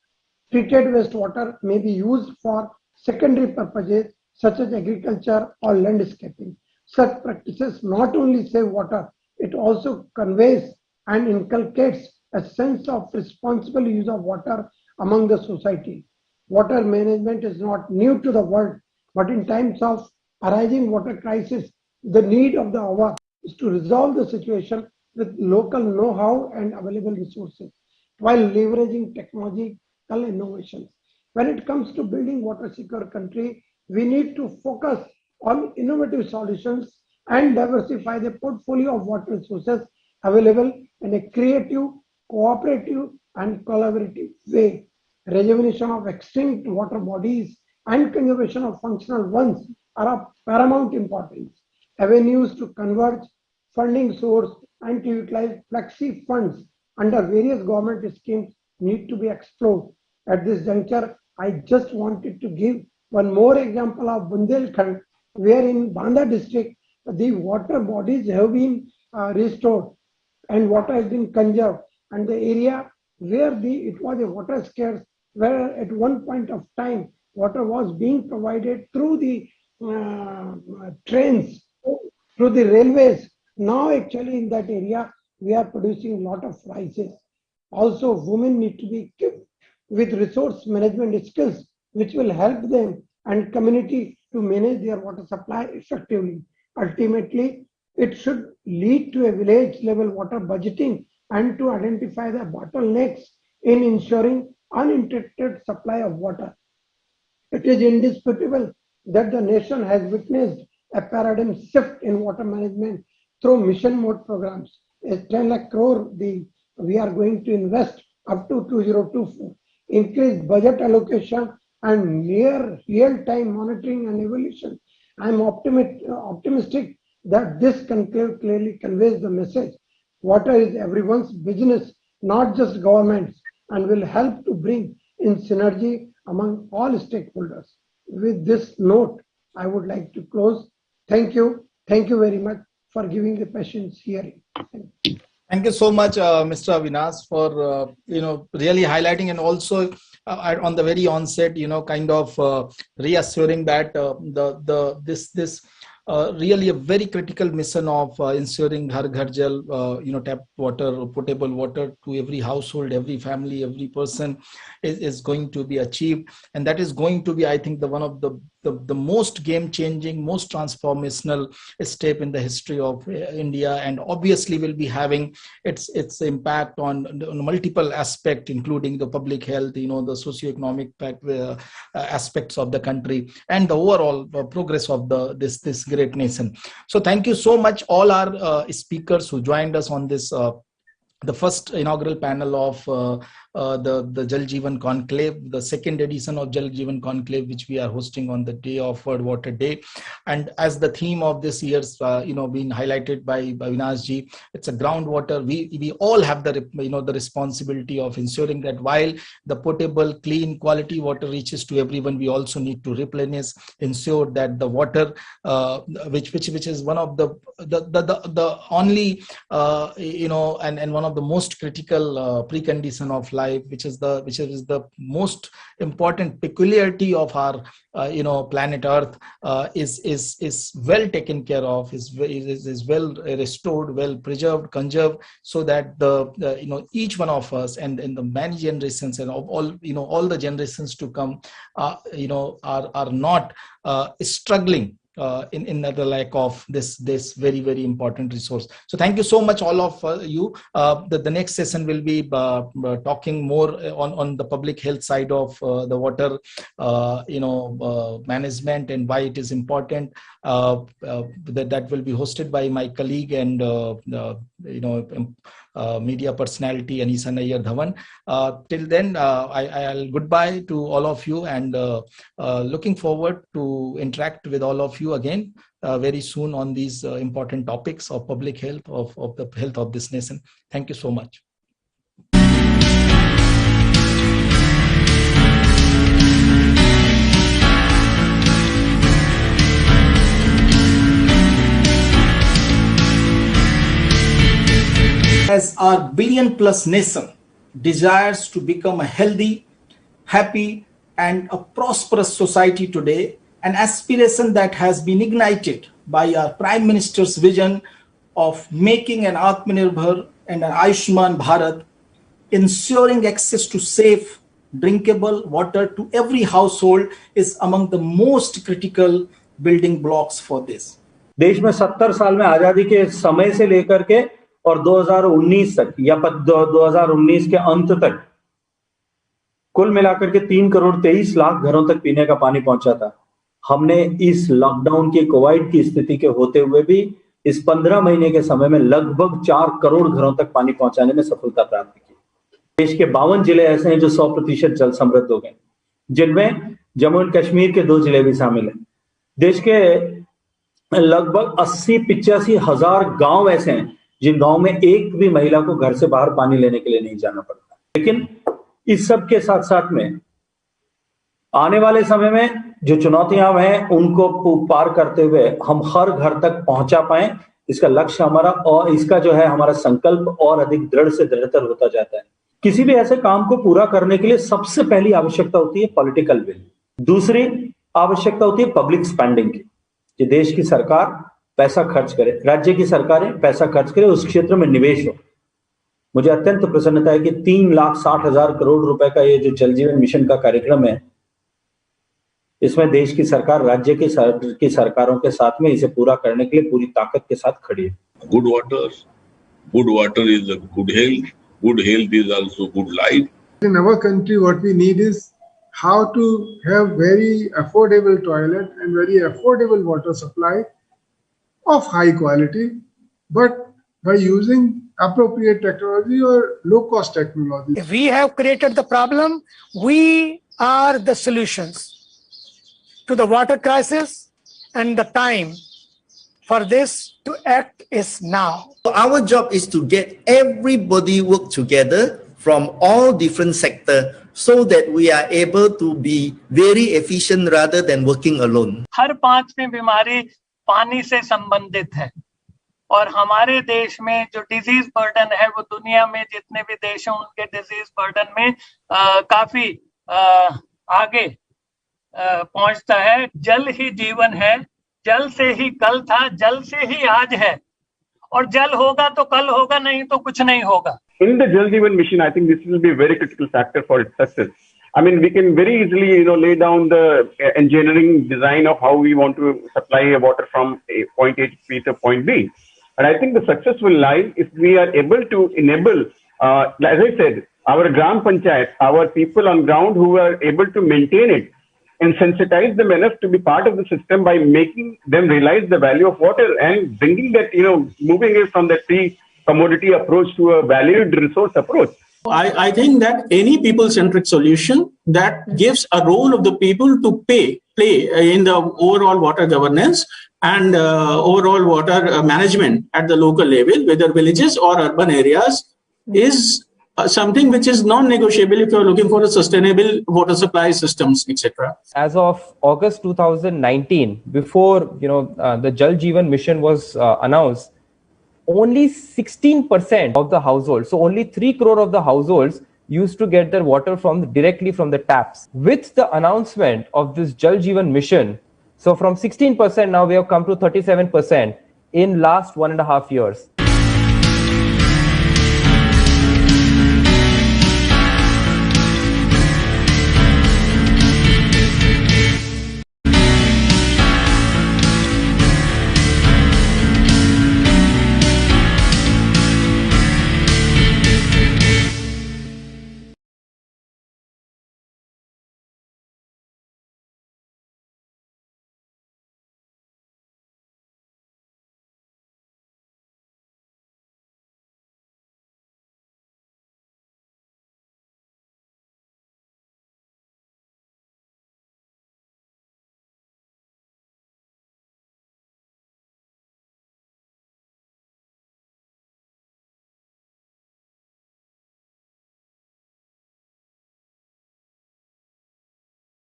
Treated wastewater may be used for secondary purposes such as agriculture or landscaping. Such practices not only save water, it also conveys and inculcates a sense of responsible use of water among the society. Water management is not new to the world, but in times of arising water crisis, the need of the hour is to resolve the situation with local know-how and available resources while leveraging technological innovations. When it comes to building water secure country, we need to focus on innovative solutions and diversify the portfolio of water resources available in a creative, cooperative, and collaborative way. Rejuvenation of extinct water bodies and conservation of functional ones are of paramount importance. Avenues to converge funding source and to utilize flexi funds under various government schemes need to be explored. At this juncture, I just wanted to give one more example of Bundelkhand, where in Banda district, the water bodies have been restored and water has been conserved. And the area where it was a water scarce, where at one point of time, water was being provided through the trains, through the railways. Now actually in that area, we are producing a lot of rices. Also, women need to be equipped with resource management skills, which will help them and community to manage their water supply effectively. Ultimately, it should lead to a village level water budgeting and to identify the bottlenecks in ensuring uninterrupted supply of water. It is indisputable that the nation has witnessed a paradigm shift in water management through mission mode programs. A 10 lakh crore we are going to invest up to 2024. Increased budget allocation and near real-time monitoring and evaluation. I am optimistic that this conclave clearly conveys the message. Water is everyone's business, not just governments, and will help to bring in synergy among all stakeholders. With this note, I would like to close. Thank you. Thank you very much for giving the patience hearing. Thank you so much, Mr. Avinash, for really highlighting, and also on the very onset, kind of reassuring that this really a very critical mission of ensuring Har Ghar Jal, tap water, potable water to every household, every family, every person is going to be achieved, and that is going to be, I think, one of the most game-changing, most transformational step in the history of India, and obviously will be having its impact on multiple aspects, including the public health, the socio-economic aspects of the country, and the overall progress of this great nation. So thank you so much, all our speakers who joined us on this the first inaugural panel of the Jal Jeevan Conclave, the second edition of Jal Jeevan Conclave, which we are hosting on the day of World Water Day. And as the theme of this year's, been highlighted by Avinash ji, it's a groundwater. We all have the responsibility of ensuring that while the potable, clean, quality water reaches to everyone, we also need to replenish, ensure that the water, which is one of the only, and one of the most critical precondition of life, which is the most important peculiarity of our planet Earth, is well taken care of, is well restored, well preserved, conserved, so that each one of us and the many generations and all the generations to come are not struggling in the lack of this very, very important resource. So thank you so much, all of you. The next session will be talking more on the public health side of the water management and why it is important. That will be hosted by my colleague and media personality Anisa Nayyar Dhawan. Till then, I'll goodbye to all of you, and looking forward to interact with all of you again very soon on these important topics of public health, of the health of this nation. Thank you so much. As our billion-plus nation desires to become a healthy, happy, and a prosperous society today, an aspiration that has been ignited by our Prime Minister's vision of making an Atmanirbhar and an Ayushman Bharat, ensuring access to safe, drinkable water to every household is among the most critical building blocks for this. देश में 70 साल में आजादी के समय से लेकर के और 2019 तक या 2019 के अंत तक कुल मिलाकर के 3 करोड़ 23 लाख घरों तक पीने का पानी पहुंचा था। हमने इस लॉकडाउन की कोविड की स्थिति के होते हुए भी इस 15 महीने के समय में लगभग 4 करोड़ घरों तक पानी पहुंचाने में सफलता प्राप्त की। देश के 52 जिले ऐसे हैं जो 100% जल समृद्ध हो गए, जिनमें जम्मू एंड कश्मीर के 2 जिले भी शामिल हैं। देश के लगभग 80-85 हजार गांव ऐसे हैं जिन गांव में एक भी महिला को घर से बाहर पानी लेने के लिए नहीं जाना पड़ता। लेकिन इस सब के साथ साथ में आने वाले समय में जो चुनौतियां हैं उनको पार करते हुए हम हर घर तक पहुंचा पाए, इसका लक्ष्य हमारा और इसका जो है हमारा संकल्प और अधिक दृढ़ से दृढ़तर होता जाता है। किसी भी ऐसे काम को पूरा करने के लिए सबसे पहली आवश्यकता होती है पॉलिटिकल विल। दूसरी आवश्यकता होती है पब्लिक स्पेंडिंग की, कि देश की सरकार पैसा खर्च करे, राज्य की सरकारें पैसा खर्च करे, उस क्षेत्र में निवेश हो। मुझे अत्यंत प्रसन्नता है कि 3,60,000 करोड़ रुपए का ये जो जल जीवन मिशन का कार्यक्रम है, इसमें देश की सरकार राज्य की सरकारों के साथ में इसे पूरा करने के लिए पूरी ताकत के साथ खड़ी है। Good water is a good health is also good life. In our country, what we need is how to have very affordable toilet and very affordable water supply of high quality, but by using appropriate technology or low-cost technology. If we have created the problem, we are the solutions to the water crisis, and the time for this to act is now. So our job is to get everybody work together from all different sectors so that we are able to be very efficient rather than working alone. हर 5वीं बीमारी पानी से संबंधित है, और हमारे देश में जो डिजीज बर्डन है वो दुनिया में जितने भी देश हैं उनके डिजीज बर्डन में काफी आगे पहुंचता है। जल ही जीवन है, जल से ही कल था, जल से ही आज है, और जल होगा तो कल होगा, नहीं तो कुछ नहीं होगा। In the Jal Jeevan mission, I think this will be a very critical factor for its success. I mean, we can very easily, lay down the engineering design of how we want to supply water from point A to point B. And I think the success will lie if we are able to enable, as I said, our Gram Panchayat, our people on ground who are able to maintain it and sensitize them enough to be part of the system by making them realize the value of water and bringing that, moving it from that free commodity approach to a valued resource approach. I think that any people-centric solution that gives a role of the people to play in the overall water governance and overall water management at the local level, whether villages or urban areas, is something which is non-negotiable if you're looking for a sustainable water supply systems, etc. As of August 2019, before the Jal Jeevan mission was announced, only 16% of the households, so only 3 crore of the households used to get their water directly from the taps. With the announcement of this Jal Jeevan mission, so from 16% now we have come to 37% in last 1.5 years.